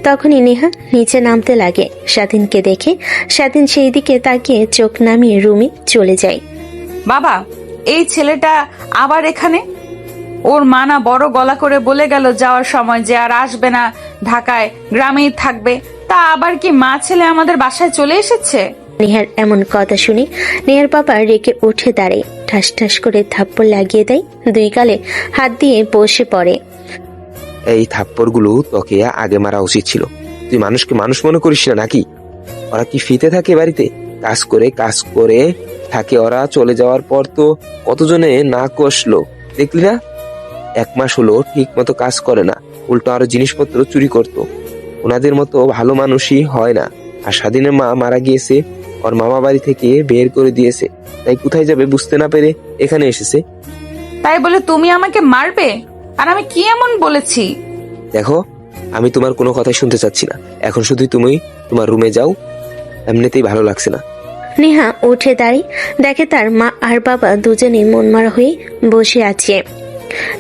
তখনই নেহা নিচে নামতে লাগে। স্বাধীনকে দেখে স্বাধীন সেই দিকে তাকিয়ে চোখ নামিয়ে রুমে চলে যায়। বাবা, এই ছেলেটা আবার এখানে? ওর মা না বড় গলা করে বলে গেল যাওয়ার সময় যে আর আসবে না ঢাকায়, গ্রামেই থাকবে। তা আবার কি মা ছেলে আমাদের বাসায় চলে এসেছে? নেহার এমন কথা শুনে নেহার বাবা রেগে উঠে দাঁড়ায়, ঠাস ঠাস করে থাপ্পড় লাগিয়ে দেয়। 2 গালে হাত দিয়ে বসে পড়ে। এই থাপ্পড়গুলো তোকে আগে মারা উচিত ছিল। তুই মানুষকে মানুষ মনে করিস না নাকি? ওরা কি ফিতে থাকে বাড়িতে? কাজ করে থাকে ওরা। চলে যাওয়ার পর তো কতজনে না কষলো, দেখলি না? 1 মাস হলো ঠিক মতো কাজ করে না, উল্টো আরো জিনিসপত্র চুরি করতো। ওনাদের মতো ভালো মানুষই হয় না। আর স্বাধীনের মা মারা গিয়েছে, ওর মামা বাড়ি থেকে বের করে দিয়েছে, তাই কোথায় যাবে বুঝতে না পেরে এখানে এসেছে। তাই বলে তুমি আমাকে মারবে? আর আমি কি এমন বলেছি? দেখো, আমি তোমার কোনো কথাই শুনতে চাচ্ছি না। এখন শুধু তুমি তোমার রুমে যাও, এমনিতেই ভালো লাগছে না। নেহা উঠে দাঁড়িয়ে দেখে তার মা আর বাবা দুজনেই মনমারা হয়ে বসে আছে।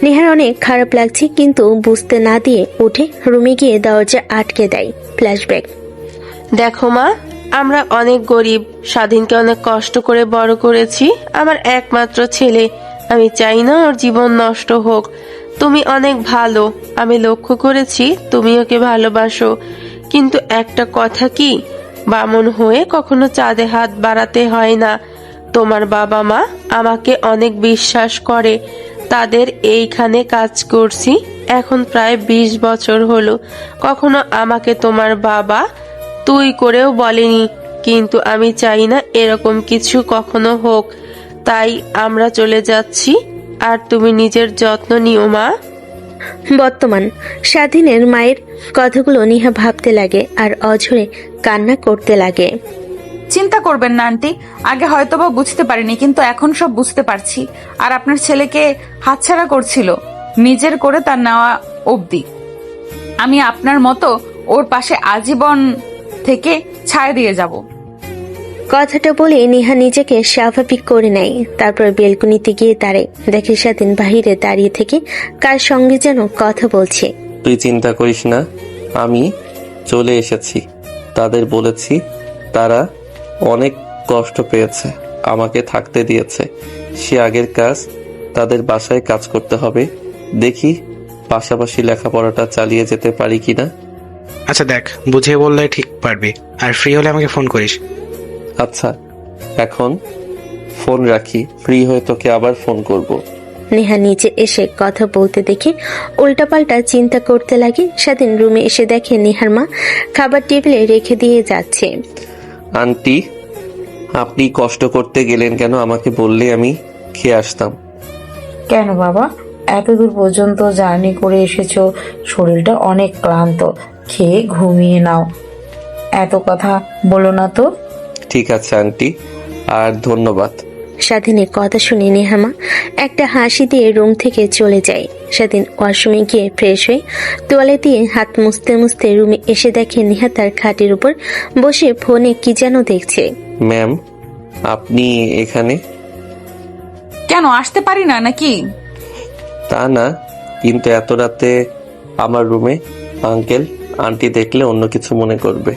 নেহার অনেক খারাপ লাগছে, কিন্তু বুঝতে না দিয়ে উঠে রুমে গিয়ে দরজা আটকে দেয়। ফ্ল্যাশব্যাক। দেখো মা, আমরা অনেক গরিব। স্বাধীনকে অনেক কষ্ট করে বড় করেছি, আমার একমাত্র ছেলে। আমি চাই না ওর জীবন নষ্ট হোক। তুমি অনেক ভালো, আমি লক্ষ্য করেছি তুমি ওকে ভালোবাসো। কিন্তু একটা কথা কি, বামন হয়ে কখনো চাঁদে হাত বাড়াতে হয় না। তোমার বাবা মা আমাকে অনেক বিশ্বাস করে। তাদের এইখানে কাজ করছি এখন প্রায় 20 বছর হলো। কখনো আমাকে তোমার বাবা তুই করেও বলেনি। কিন্তু আমি চাই না এরকম কিছু কখনো হোক, তাই আমরা চলে যাচ্ছি। আর তুমি নিজের যত্ন নিও মা। বর্তমান স্বাধীনের মায়ের কথাগুলো নেহা ভাবতে লাগে আর অঝরে কান্না করতে লাগে। চিন্তা করবেন না আন্টি, আগে হয়তোবা বুঝতে পারিনি, কিন্তু এখন সব বুঝতে পারছি। আর আপনার ছেলেকে হাতছাড়া করছিল, নিজের করে তার নেওয়া অবধি। আমি আপনার মতো ওর পাশে আজীবন থেকে ছায়া দিয়ে যাব। কথাটা বলে নেহা নিজেকে স্বাভাবিক করে নেয়। তারপর বেলকুনিতে গিয়ে দাঁড়ায়, দেখে স্বাধীন বাহিরে দাঁড়িয়ে থেকে কার সঙ্গে যেন কথা বলছে। তুই চিন্তা করিস না, আমি চলে এসেছি। তাদের বলেছি, তারা অনেক কষ্ট পেয়েছে, আমাকে থাকতে দিয়েছে। সে আগের কাজ, তাদের বাসায় কাজ করতে হবে। দেখি পাশাপাশি লেখাপড়াটা চালিয়ে যেতে পারি কিনা। আচ্ছা দেখ, বুঝিয়ে বললে ঠিক পারবি। আর ফ্রি হলে আমাকে ফোন করিস। আচ্ছা, এখন ফোন রাখি, ফ্রি হয়ে তোকে আবার ফোন করব। নেহা নিচে এসে কথা বলতে দেখে উল্টাপাল্টা চিন্তা করতে লাগে। স্বাধীন রুমে এসে দেখে নেহার মা খাবার টেবিলে রেখে দিয়ে যাচ্ছে। আন্টি, আপনি কষ্ট করতে গেলেন কেন? আমাকে বললে আমি খেয়ে আসতাম। কেন বাবা, এত দূর পর্যন্ত জার্নি করে এসেছো, শরীরটা অনেক ক্লান্ত, খেয়ে ঘুমিয়ে নাও, এত কথা বলো না তো। ঠিক আছে আন্টি, আর ধন্যবাদ। স্বাধীনের কথা শুনে নেহার মা একটা হাসি দিয়ে রুম থেকে চলে যায়। স্বাধীন ওয়াশরুমে গিয়ে ফ্রেশ হয়ে তোয়ালে দিয়ে হাত মুছতে মুছতে রুমে এসে দেখে নেহা তার খাটের উপর বসে ফোনে কি যেন দেখছে। ম্যাম, আপনি এখানে? কেন আসতে পারি না নাকি? তা না, কিন্তু এত রাতে আমার রুমে আঙ্কেল আন্টি দেখলে অন্য কিছু মনে করবে।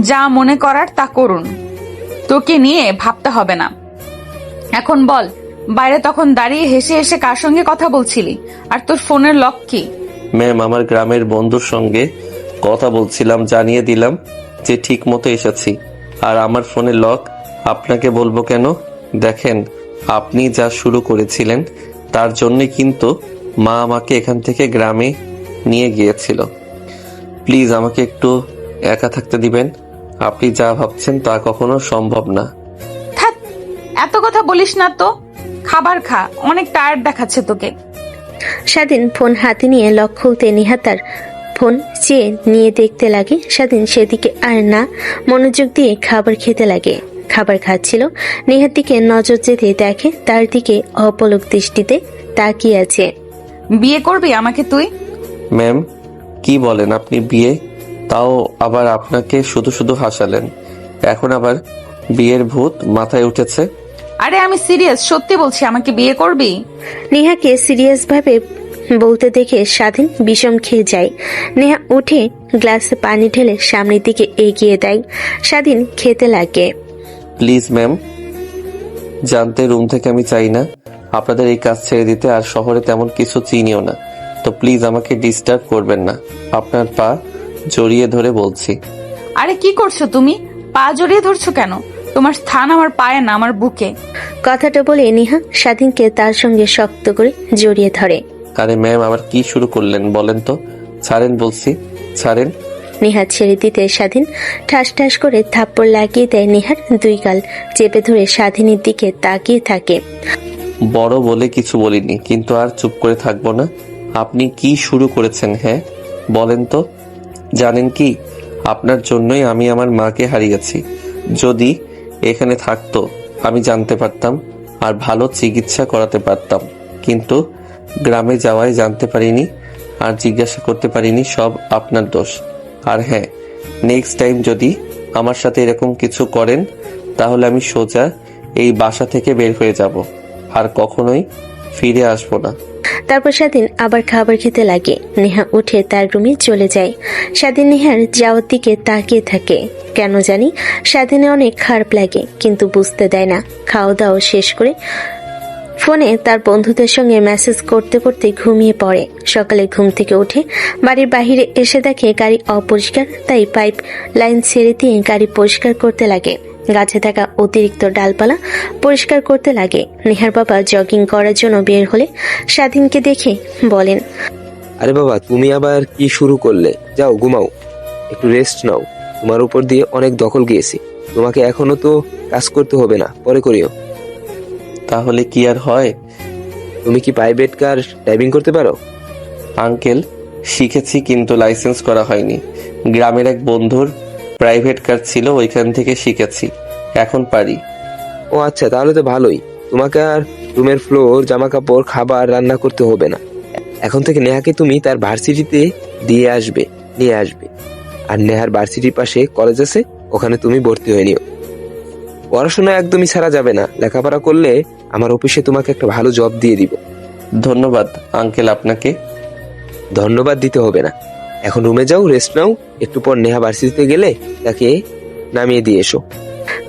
যা মনে করার তা করুন, তোকে নিয়ে ভাবতে হবে না। এখন বল, বাইরে তখন দাঁড়িয়ে হেসে হেসে কার সঙ্গে কথা বলছিলি, আর তোর ফোনের লক কি? ম্যাম, আমার গ্রামের বন্ধুর সঙ্গে কথা বলছিলাম, জানিয়ে দিলাম যে ঠিক মতো এসেছি। আর আমার ফোনে লক আপনাকে বলবো কেন? দেখেন, আপনি যা শুরু করেছিলেন তার জন্যই কিন্তু মা আমাকে এখান থেকে গ্রামে নিয়ে গিয়েছিল। প্লিজ আমাকে একটু একা থাকতে দিবেন। আপনি যা ভাবছেন তা কখনো সম্ভব না। থাক, এত কথা বলিস না তো, খাবার খা, অনেক টায়ার্ড দেখাচ্ছে তোকে। স্বাধীন ফোন হাতে নিয়ে লক খুলতে নেহা তার ফোন চেয়ে নিয়ে দেখতে লাগে। স্বাধীন সেদিকে আর না মনোযোগ দিয়ে খাবার খেতে লাগে। খাবার খাচ্ছিল, নেহার দিকে নজর যেতে দেখে তার দিকে অপলক দৃষ্টিতে তাকিয়ে আছে। বিয়ে করবি আমাকে তুই? ম্যাম, কি বলেন আপনি? বিয়ে? তাও আবার আপনাকে শুধু শুধু হাসালেন, এখন আবার বিয়ের ভূত মাথায় উঠেছে? আরে আমি সিরিয়াস, সত্যি বলছি, আমাকে বিয়ে করবি? নেহাকে সিরিয়াস ভাবে বলতে দেখে স্বাধীন বিষম খেয়ে যায়। নেহা উঠে গ্লাসে পানি ঢেলে সামনের দিকে এগিয়ে দেয়। স্বাধীন খেতে লাগে। প্লিজ ম্যাম, জানতে রুম থেকে আমি চাই না আপনাদের এই কাজ ছেড়ে দিতে, আর শহরে তেমন কিছু চিনিও না, তো প্লিজ আমাকে ডিস্টার্ব করবেন না। আপনার পা জড়িয়ে ধরে বলছি। আরে কি করছো তুমি? পা জড়িয়ে ধরছো কেন? তোমার স্থান আমার পায়ে না, আমার বুকে। কথাটা বলে নেহা স্বাধীনকে তার সঙ্গে শক্ত করে জড়িয়ে ধরে। আরে ম্যাম, আবার কি শুরু করলেন বলেন তো? ছাড়েন বলছি, ছাড়েন। নেহা ছেড়ে দিতে স্বাধীন ঠাস ঠাস করে থাপ্পড় লাগিয়ে দেয় নেহার দুই গাল চেপে ধরে স্বাধীনের দিকে তাকিয়ে থাকে। বড় বলে কিছু বলিনি, কিন্তু আর চুপ করে থাকবো না। আপনি কি শুরু করেছেন? হ্যাঁ বলেন তো। জানেন কি, আপনার জন্যই আমি আমার মাকে হারিয়েছি। যদি এখানে থাকতো আমি জানতে পারতাম আর ভালো চিকিৎসা করাতে পারতাম, কিন্তু গ্রামে যাওয়ায় জানতে পারিনি আর জিজ্ঞাসা করতে পারিনি। সব আপনার দোষ। আর হ্যাঁ, নেক্সট টাইম যদি আমার সাথে এরকম কিছু করেন তাহলে আমি সোজা এই বাসা থেকে বের হয়ে যাব আর কখনোই ফিরে আসবো না। তারপর স্বাধীন আবার খাবার খেতে লাগে। নেহা উঠে তার রুমে চলে যায়। স্বাধীন নেহার যাওয়ার দিকে তাকিয়ে থাকে। কেন জানি স্বাধীনে অনেক খারাপ লাগে, কিন্তু বুঝতে দেয় না। খাওয়া দাওয়া শেষ করে ফোনে তার বন্ধুদের সঙ্গে মেসেজ করতে করতে ঘুমিয়ে পড়ে। সকালে ঘুম থেকে উঠে বাড়ির বাহিরে এসে দেখে গাড়ি অপরিষ্কার, তাই পাইপ লাইন ছেড়ে দিয়ে গাড়ি পরিষ্কার করতে লাগে। গাছে থাকা অতিরিক্ত ডালপালা পরিষ্কার করতে লাগে। নেহার বাবা জগিং করার জন্য বের হলে স্বাধীনকে দেখে বলেন, আরে বাবা, তুমি আবার কি শুরু করলে? যাও ঘুমাও, একটু রেস্ট নাও। তোমার উপর দিয়ে অনেক দখল গিয়েছি, তোমাকে এখনো তো কাজ করতে হবে না, পরে করিও। তাহলে কি আর হয়? তুমি কি প্রাইভেট কার ড্রাইভিং করতে পারো? আঙ্কেল, শিখেছি কিন্তু লাইসেন্স করা হয়নি। গ্রামের এক বন্ধুর প্রাইভেট কার ছিল, ওইখান থেকে শিখেছি, এখন পারি। ও আচ্ছা, তাহলে তো ভালোই। তোমাকে আর রুমের ফ্লোর, জামা কাপড়, খাবার রান্না করতে হবে না। এখন থেকে নেহাকে তুমি তার ভার্সিটিতে নিয়ে আসবে। আর নেহার ভার্সিটির পাশে কলেজ আছে, ওখানে তুমি ভর্তি হয়ে নিও। পড়াশোনা একদমই ছাড়া যাবে না, লেখাপড়া করলে আমার অফিসে তোমাকে একটা ভালো জব দিয়ে দিব। ধন্যবাদ আঙ্কেল আপনাকে। ধন্যবাদ দিতে হবে না, এখন রুমে যাও, রেস্ট নাও। একটু পর নেহা ভার্সিটিতে গেলে তাকে নামিয়ে দিয়ে এসো।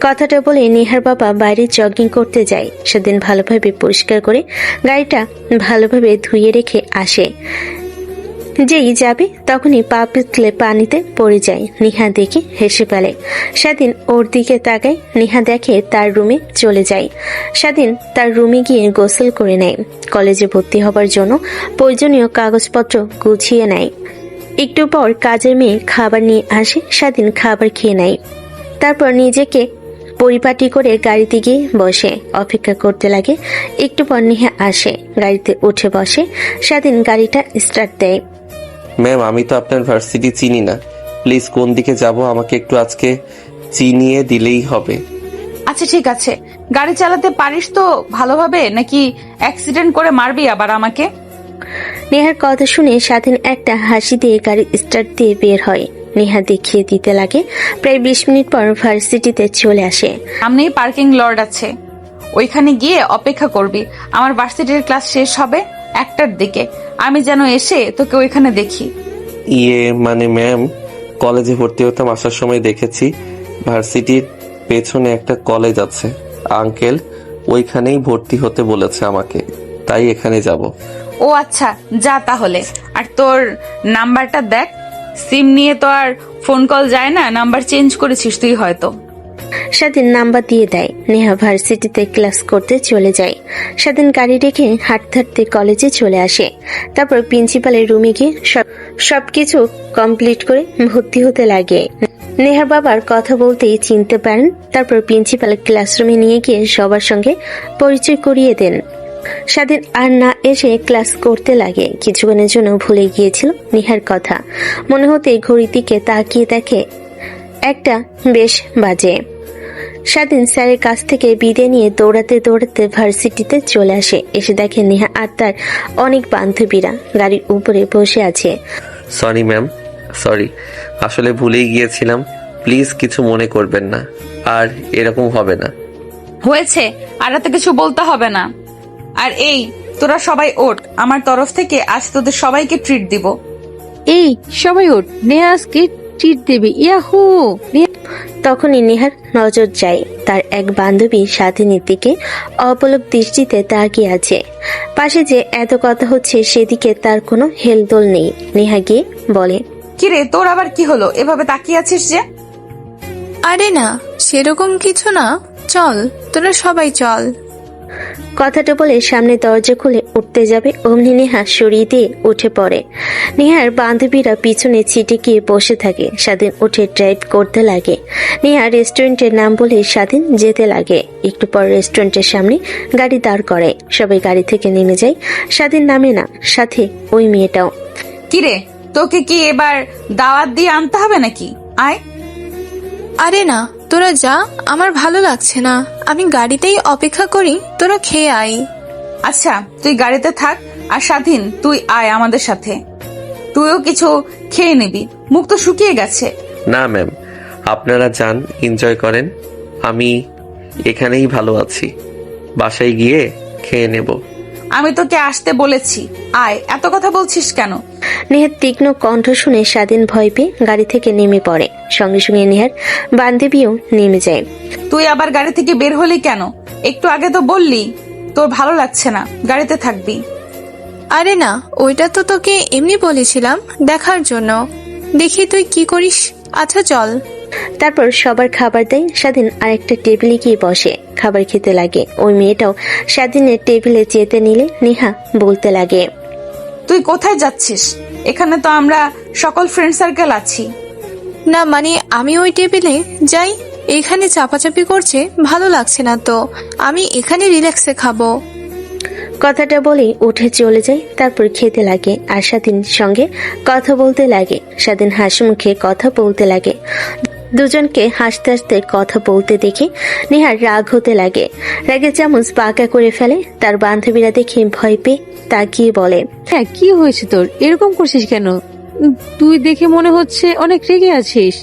কথাটা বলে নেহার বাবা বাইরে জগিং করতে যায়। সেদিন ভালোভাবে পরিষ্কার করে গাড়িটা ভালোভাবে ধুয়ে রেখে আসে। যেই যাবে তখনই পা পিছলে পানিতে পড়ে যায়। নিহা দেখে হেসে ফেলে। স্বাধীন ওর দিকে তাকায়। নিহা দেখে তার রুমে চলে যায়। স্বাধীন তার রুমে গিয়ে গোসল করে নেয়। কলেজে ভর্তি হবার জন্য প্রয়োজনীয় কাগজপত্র গুছিয়ে নেয়। একটু পর কাজের মেয়ে খাবার নিয়ে আসে। স্বাধীন খাবার খেয়ে নেয়। তারপর নিজেকে পরিপাটি করে গাড়িতে গিয়ে বসে অপেক্ষা করতে লাগে। একটু পর নিহা আসে, গাড়িতে উঠে বসে। স্বাধীন গাড়িটা স্টার্ট দেয়। ম্যাম, আমি তো আপনার ভার্সিটি চিনি না, প্লিজ কোন দিকে যাব আমাকে একটু আজকে চিনিয়ে দিলেই হবে। আচ্ছা ঠিক আছে, গাড়ি চালাতে পারিস তো ভালোভাবে, নাকি অ্যাক্সিডেন্ট করে মারবি আবার আমাকে? নেহার কথা শুনে স্বাধীন একটা হাসি দিয়ে গাড়ি স্টার্ট দিয়ে বের হয়। নেহা দেখিয়ে দিতে লাগে। প্রায় 20 মিনিট পর ভার্সিটিতে চলে আসে। সামনেই পার্কিং লট আছে, ওইখানে গিয়ে অপেক্ষা করবি। আমার ভার্সিটির ক্লাস শেষ হবে 1টার দিকে। আমি যেন এসে তোকে ওইখানে দেখি। মানে ম্যাম, কলেজে ভর্তি হতাম, আসার সময় দেখেছি ভার্সিটির পেছনে একটা কলেজ আছে। আঙ্কেল ওইখানেই ভর্তি হতে বলেছে আমাকে, তাই এখানে যাব। ও আচ্ছা, যা তাহলে। আর তোর নাম্বারটা দেখ, সিম নিয়ে তো আর ফোন কল যায় না, নাম্বার চেঞ্জ করেছিস তুই হয়তো। স্বাধীন নাম্বার দিয়ে দেয়। নেহা ভার্সিটিতে ক্লাস করতে চলে যায়। স্বাধীন গাড়ি রেখে হাঁটতে হাঁটতে কলেজে চলে আসে। তারপর প্রিন্সিপালের রুমে গিয়ে সবকিছু কমপ্লিট করে ভর্তি হতে লাগে। নেহার বাবার কথা বলতেই চিনতে পারেন। তারপর প্রিন্সিপাল ক্লাসরুমে নিয়ে গিয়ে সবার সঙ্গে পরিচয় করিয়ে দেন। স্বাধীন আর না এসে ক্লাস করতে লাগে। কিছুক্ষণের জন্য ভুলে গিয়েছিল নেহার কথা। মনে হতে ঘড়ির দিকে তাকিয়ে দেখে 1টা বেশ বাজে। স্বাধীন স্যারের কাছ থেকে বিদায় নিয়ে দৌড়াতে দৌড়াতে ভার্সিটিতে চলে আসে। এসে দেখে নেহা আর তার অনেক বান্ধবীরা গাড়ির উপরে বসে আছে। সরি ম্যাম, সরি, আসলে ভুলেই গিয়েছিলাম, প্লিজ কিছু মনে করবেন না, আর এরকম হবে না। হয়েছে, আর এত কিছু বলতে হবে না। আর এই তোরা সবাই ওঠ, আমার তরফ থেকে আজ তোদের সবাইকে ট্রিট দিব। এই সবাই ওঠ, নেহা আজকে ট্রিট দেবে। ইয়াহু! তখনই নেহার নজর যায় তার এক বান্ধবী স্বাধীনের দিকে অপলক দৃষ্টিতে তাকিয়ে আছে। পাশে যে এত কথা হচ্ছে সেদিকে তার কোনো হেলদোল নেই। নেহা গিয়ে বলে, কিরে তোর আবার কি হলো, এভাবে তাকিয়ে আছিস যে? আরে না, সেরকম কিছু না, চল তোরা সবাই চল। কথাটা বলে সামনে দরজা খুলে উঠতে যাবে, অমনি নেহা সরিয়ে দিয়ে উঠে পড়ে। নেহার বান্ধবীরা পিছনে সিটে গিয়ে বসে থাকে। স্বাধীন উঠে ড্রাইভ করতে লাগে। নেহা রেস্টুরেন্টের নাম বলে স্বাধীন যেতে লাগে। একটু পর রেস্টুরেন্টের সামনে গাড়ি দাঁড় করে। সবাই গাড়ি থেকে নেমে যায়। স্বাধীন নামে না, সাথে ওই মেয়েটাও। কিরে তোকে কি এবার দাওয়াত দিয়ে আনতে হবে নাকি? আয়। আরে না, তোরা যা, আমার ভালো লাগছে না, আমি গাড়িতেই অপেক্ষা করি, তোরা খেয়ে আয়। আচ্ছা তুই গাড়িতে থাক, আর স্বাধীন তুই আয় আমাদের সাথে, তুইও কিছু খেয়ে নিবি, মুখ তো শুকিয়ে গেছে। না ম্যাম, আপনারা যান, এনজয় করেন, আমি এখানেই ভালো আছি, বাসায় গিয়ে খেয়ে নেব। আমি তোকে আসতে বলেছি, আয়, এত কথা বলছিস কেন? নেহার তীক্ষ্ণ কণ্ঠ শুনে স্বাধীন ভয় পেয়ে গাড়ি থেকে নেমে পড়ে। সঙ্গে সঙ্গে নেহার বান্ধবীও নেমে যায়। তুই আবার গাড়ি থেকে বের হলি কেন? একটু আগে তো বললি তোর ভালো লাগছে না, গাড়িতে থাকবি। আরে না, ওইটা তো তোকে এমনি বলেছিলাম, দেখার জন্য, দেখি তুই কি করিস। আচ্ছা চল। তারপর সবার খাবার দেয়। স্বাধীন আরেকটা টেবিলে গিয়ে বসে খাবার খেতে লাগে। ওই মেয়েটাও স্বাধীনের টেবিলে যেতে নিলে নেহা বলতে লাগে, তুই কোথায় যাচ্ছিস? এখানে তো আমরা সকল ফ্রেন্ড সার্কেল আছি। না মানে আমি ওই টেবিলে যাই, এখানে চাপাচাপি করছে, ভালো লাগছে না তো, আমি এখানে রিল্যাক্সে খাবো। কথাটা বলেই উঠে চলে যায়। তারপর খেতে লাগে আর স্বাধীনের সঙ্গে কথা বলতে লাগে। স্বাধীন হাসি মুখে কথা বলতে লাগে। দুজনকে হাসতে হাসতে কথা বলতে দেখে নেহার রাগ হতে লাগে। রাগে চামচ বাঁকা করে ফেলে। তার বান্ধবীরা দেখে ভয় পেয়ে তাকিয়ে বলে, হ্যাঁ কি হয়েছে তোর, এরকম করছিস কেন? তুই দেখে মনে হচ্ছে অনেক রেগে আছিস।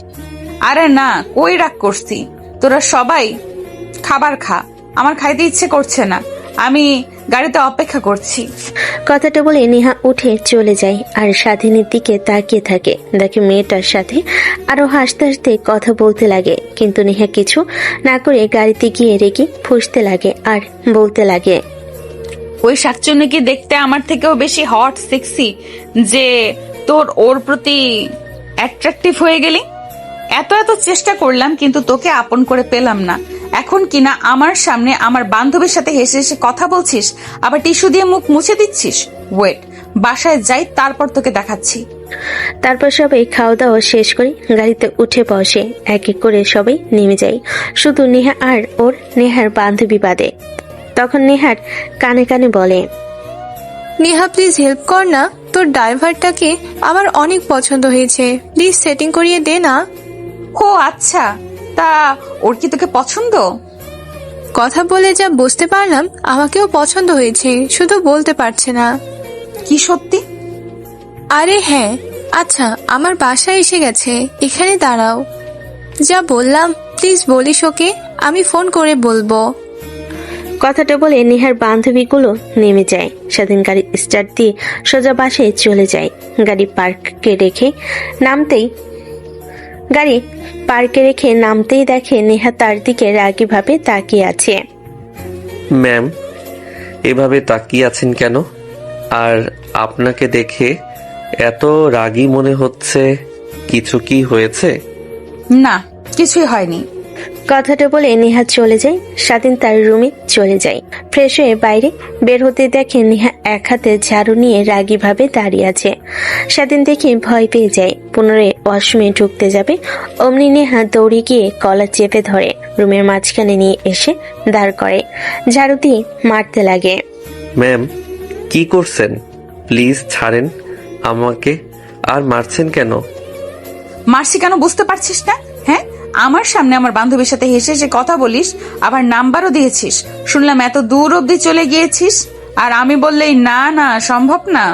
আরে না, কই রাগ করছি, তোরা সবাই খাবার খা, আমার খাইতে ইচ্ছে করছে না, আমি গাড়িতে অপেক্ষা করছি। কথাটা বলে নেহা উঠে চলে যায় আর স্বাধীনের দিকে তাকিয়ে থাকে। দেখে মেয়েটার সাথে আরো হাসতে হাসতে কথা বলতে লাগে, কিন্তু নেহা কিছু না করে গাড়িতে গিয়ে রেগে ফুঁসতে লাগে আর বলতে লাগে, ওই শাকচুন্নি কি দেখতে আমার থেকেও বেশি হট সেক্সি যে তোর ওর প্রতি অ্যাট্রাকটিভ হয়ে গেলি? এত এত চেষ্টা করলাম কিন্তু তোকে আপন করে পেলাম না। এখন কিনা আমার সামনে আমার বান্ধবীর সাথে হেসে হেসে কথা বলছিস, আবার টিস্যু দিয়ে মুখ মুছে দিচ্ছিস। ওয়েট, বাসায় যাই, তারপর তোকে দেখাচ্ছি। তারপর সবাই খাওয়া দাওয়া শেষ করে গাড়িতে উঠে বসে। এক এক করে সবাই নেমে যায়, শুধু নেহা আর ওর নেহার বান্ধবী বাদে। তখন নেহার কানে কানে বলে, নেহা প্লিজ হেল্প কর না, তোর ড্রাইভারটাকে আমার অনেক পছন্দ হয়েছে, প্লিজ সেটিং করিয়ে দে না। ও আচ্ছা, তা ওর কি তোকে পছন্দ? কথা বলে যা বুঝতে পারলাম আমাকেও পছন্দ হয়েছে, শুধু বলতে পারছে না। কি সত্যি? আরে হ্যাঁ। আচ্ছা, আমার বাসায় এসে গেছে, এখানে দাঁড়াও। যা বললাম প্লিজ বলিস ওকে, আমি ফোন করে বলবো। কথাটা বলে নেহার বান্ধবীগুলো নেমে যায়। স্বাধীন গাড়ি স্টার্ট দিয়ে সোজা বাসায় চলে যায়। গাড়ি পার্কে রেখে নামতেই দেখে নেহা তার দিকে রাগীভাবে তাকিয়ে আছে। ম্যাম, এভাবে তাকিয়ে আছেন কেন? আর আপনাকে দেখে এত রাগী মনে হচ্ছে, কিছু কি হয়েছে? না, কিছুই হয়নি। কথাটা বলে নেহা চলে যায়। স্বাধীন তার রুমে চলে যায়। ফ্রেশ হয়ে বাইরে বের হতে দেখে নেহা এক হাতে ঝাড়ু নিয়ে রাগীভাবে দাঁড়িয়ে আছে। স্বাধীন দেখে ভয় পেয়ে যায়। পুনরায় ওয়াশরুমে ঢুকতে যাবে, অমনি নেহা দৌড়ে গিয়ে কলার চেপে ধরে রুমের মাঝখানে নিয়ে এসে দাঁড় করে, ঝাড়ু দিয়ে মারতে লাগে। ম্যাম, কি করছেন? প্লিজ ছাড়েন আমাকে। আর মারছেন কেন? মারছি কেন বুঝতে পারছিস না? হ্যাঁ, আমার সামনে আমার বান্ধবীর সাথে হেসে হেসে কথা বলিস, আবার নাম্বারও দিয়েছিস। শুনলাম এত দূর অব্দি চলে গিয়েছিস, আর আমি বললেই না না সম্ভব না।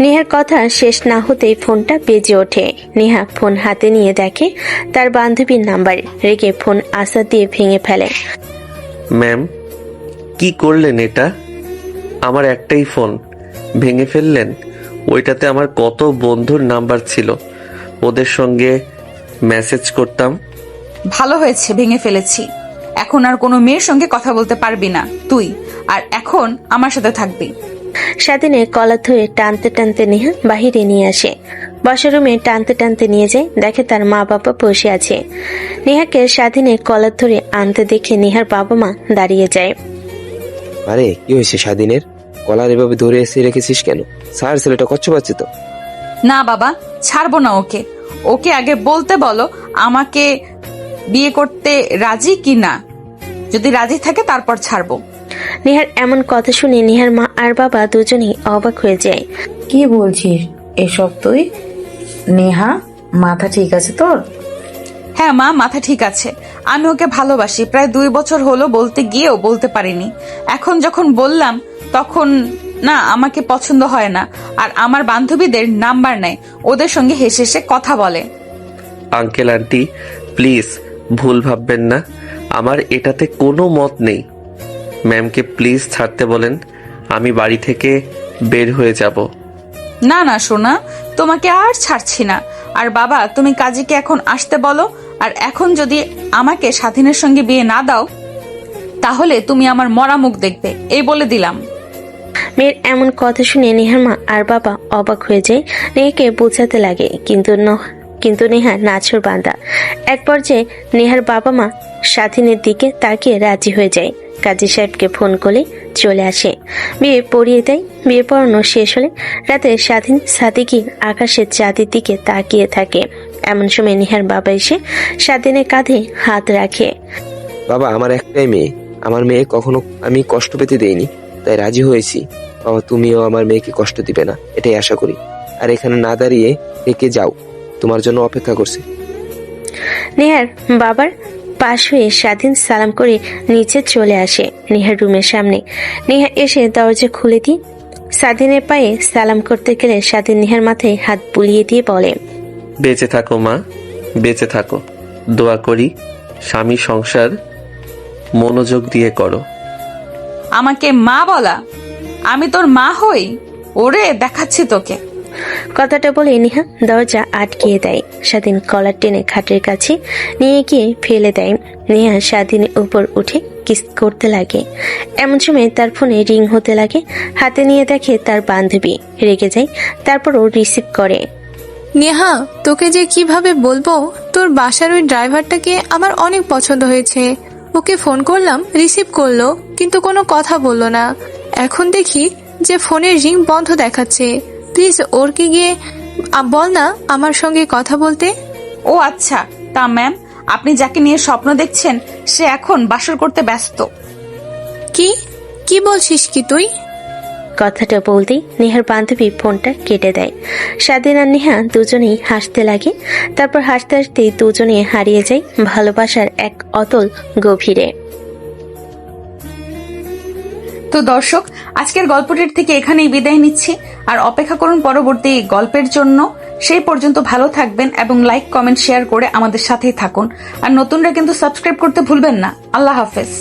নেহার কথা শেষ না হতেই ফোনটা বেজে ওঠে। নেহা ফোন হাতে নিয়ে দেখে তার বান্ধবীর নাম্বার। রেগে ফোন আশা দিয়ে ভেঙে ফেলে। ম্যাম, কি করলেন এটা? আমার একটাই ফোন ভেঙে ফেললেন। ওইটাতে আমার কত বন্ধুর নাম্বার ছিল, ওদের সঙ্গে মেসেজ করতাম। ভালো হয়েছে ভেঙে ফেলেছি। এখন আর কোনো মেয়ের সঙ্গে কথা বলতে পারবি না তুই, আর এখন আমার সাথে থাকবি। স্বাধীনের কলার ধরে টানতে টানতে নেহা বাহিরে নিয়ে আসে। বসার রুমে টানতে টানতে নিয়ে যায়, দেখে তার মা বাবা বসে আছে। নেহাকে স্বাধীনের কলার ধরে আনতে দেখে নেহার বাবা মা দাঁড়িয়ে যায়। আরে কি হয়েছে স্বাধীনের? কলার এভাবে ধরে এসে রেখেছিস কেন? স্যার, ছেলেটা কষ্ট পাচ্ছে তো। না বাবা, ছাড়বো না ওকে। ওকে আগে বলতে বলো আমাকে বিয়ে করতে রাজি কি না। যদি রাজি থাকে তারপর ছাড়বো। নেহার এমন কথা শুনে নেহার মা আর বাবা দুজনেই অবাক হয়ে যায়। কি বলছিস এসব তুই? নেহা, মাথা ঠিক আছে তোর? হ্যাঁ মা, মাথা ঠিক আছে। আমি ওকে ভালোবাসি, প্রায় 2 বছর হলো বলতে গিয়েও বলতে পারিনি। এখন যখন বললাম তখন না আমাকে পছন্দ হয় না, আর আমার বান্ধবীদের নাম্বার নেয়, ওদের সঙ্গে হেসে হেসে কথা বলে। আঙ্কেল আন্টি, প্লিজ ভুল ভাববেন না, আমার এটাতে কোনো মত নেই। ম্যামকে প্লিজ ছাড়তে বলেন, আমি বাড়ি থেকে বের হয়ে যাব। না না সোনা, তোমাকে আর ছাড়ছি না। আর বাবা, তুমি কাজীকে এখন আসতে বলো। আর এখন যদি আমাকে স্বাধীনের সঙ্গে বিয়ে না দাও, তাহলে তুমি আমার মরা মুখ দেখবে, এই বলে দিলাম। মেয়ের এমন কথা শুনে নেহার মা আর বাবা অবাক হয়ে যায়। নেহাকে বোঝাতে লাগে, কিন্তু নেহা নাছর বান্দা। এক পর্যায়ে নেহার বাবা মা স্বাধীনের দিকে তাকিয়ে রাজি হয়ে যায়। কাজী সাহেবকে ফোন করে চলে আসে, বিয়ে পড়িয়ে দেয়। বিয়ে পড়ানো শেষ হলে রাতে স্বাধীন সাদিকি আকাশের চাঁদের দিকে তাকিয়ে থাকে। এমন সময় নেহার বাবা এসে স্বাধীনের কাঁধে হাত রাখে। বাবা, আমার একটাই মেয়ে, আমার মেয়ে কখনো আমি কষ্ট পেতে দেইনি, তাই রাজি হয়েছি। বাবা, তুমিও আমার মেয়েকে কষ্ট দিবে না, এটাই আশা করি। আর এখানে না দাঁড়িয়ে থেকে যাও, তোমার জন্য অপেক্ষা করছে। নেহার বাবার পাশ হয়ে স্বাধীন সালাম করে নিচে চলে আসে নেহার রুমের সামনে। নেহা এসে দরজা খুলে দিয়ে স্বাধীনের পায়ে সালাম করতে গেলে স্বাধীন নেহার মাথায় হাত বুলিয়ে দিয়ে বলে, বেঁচে থাকো মা, বেঁচে থাকো। দোয়া করি স্বামী সংসার মনোযোগ দিয়ে করো। আমাকে মা বলা? আমি তোর মা হই? ওরে দেখাচ্ছি তোকে। কথাটা বলে নেহা দরজা আটকিয়ে দেয়। স্বাধীন কলার টেনে খাটের কাছে নিয়ে গিয়ে ফেলে দেয়। নেহা স্বাধীনের উপর উঠে কিস করতে লাগে। এমন সময় তার ফোনে রিং হতে লাগে। হাতে নিয়ে দেখে তার বান্ধবী। রেগে যায়, তারপরও রিসিভ করে। নেহা, তোকে যে কিভাবে বলবো, তোর বাসার ওই ড্রাইভারটাকে আমার অনেক পছন্দ হয়েছে। ওকে ফোন করলাম, রিসিভ করলো, কিন্তু কোনো কথা বললো না। এখন দেখি যে ফোনের রিং বন্ধ দেখাচ্ছে। প্লিজ ওরকে গিয়ে বল না আমার সঙ্গে কথা বলতে। ও আচ্ছা, তা ম্যাম, আপনি যাকে নিয়ে স্বপ্ন দেখছেন সে এখন বাসর করতে ব্যস্ত। কি কি বলছিস কি তুই? কথাটা বলতেই নেহার বান্ধবী ফোনটা কেটে দেয়। স্বাধীন আর নেহা দুজনেই হাসতে লাগে। তারপর হাসতে হাসতে দুজনে হারিয়ে যায় ভালোবাসার এক অতল গভীরে। তো দর্শক, আজকের গল্পটির থেকে এখানেই বিদায় নিচ্ছি। আর অপেক্ষা করুন পরবর্তী গল্পের জন্য। সেই পর্যন্ত ভালো থাকবেন এবং লাইক, কমেন্ট, শেয়ার করে আমাদের সাথেই থাকুন। আর নতুনরা কিন্তু সাবস্ক্রাইব করতে ভুলবেন না। আল্লাহ হাফেজ।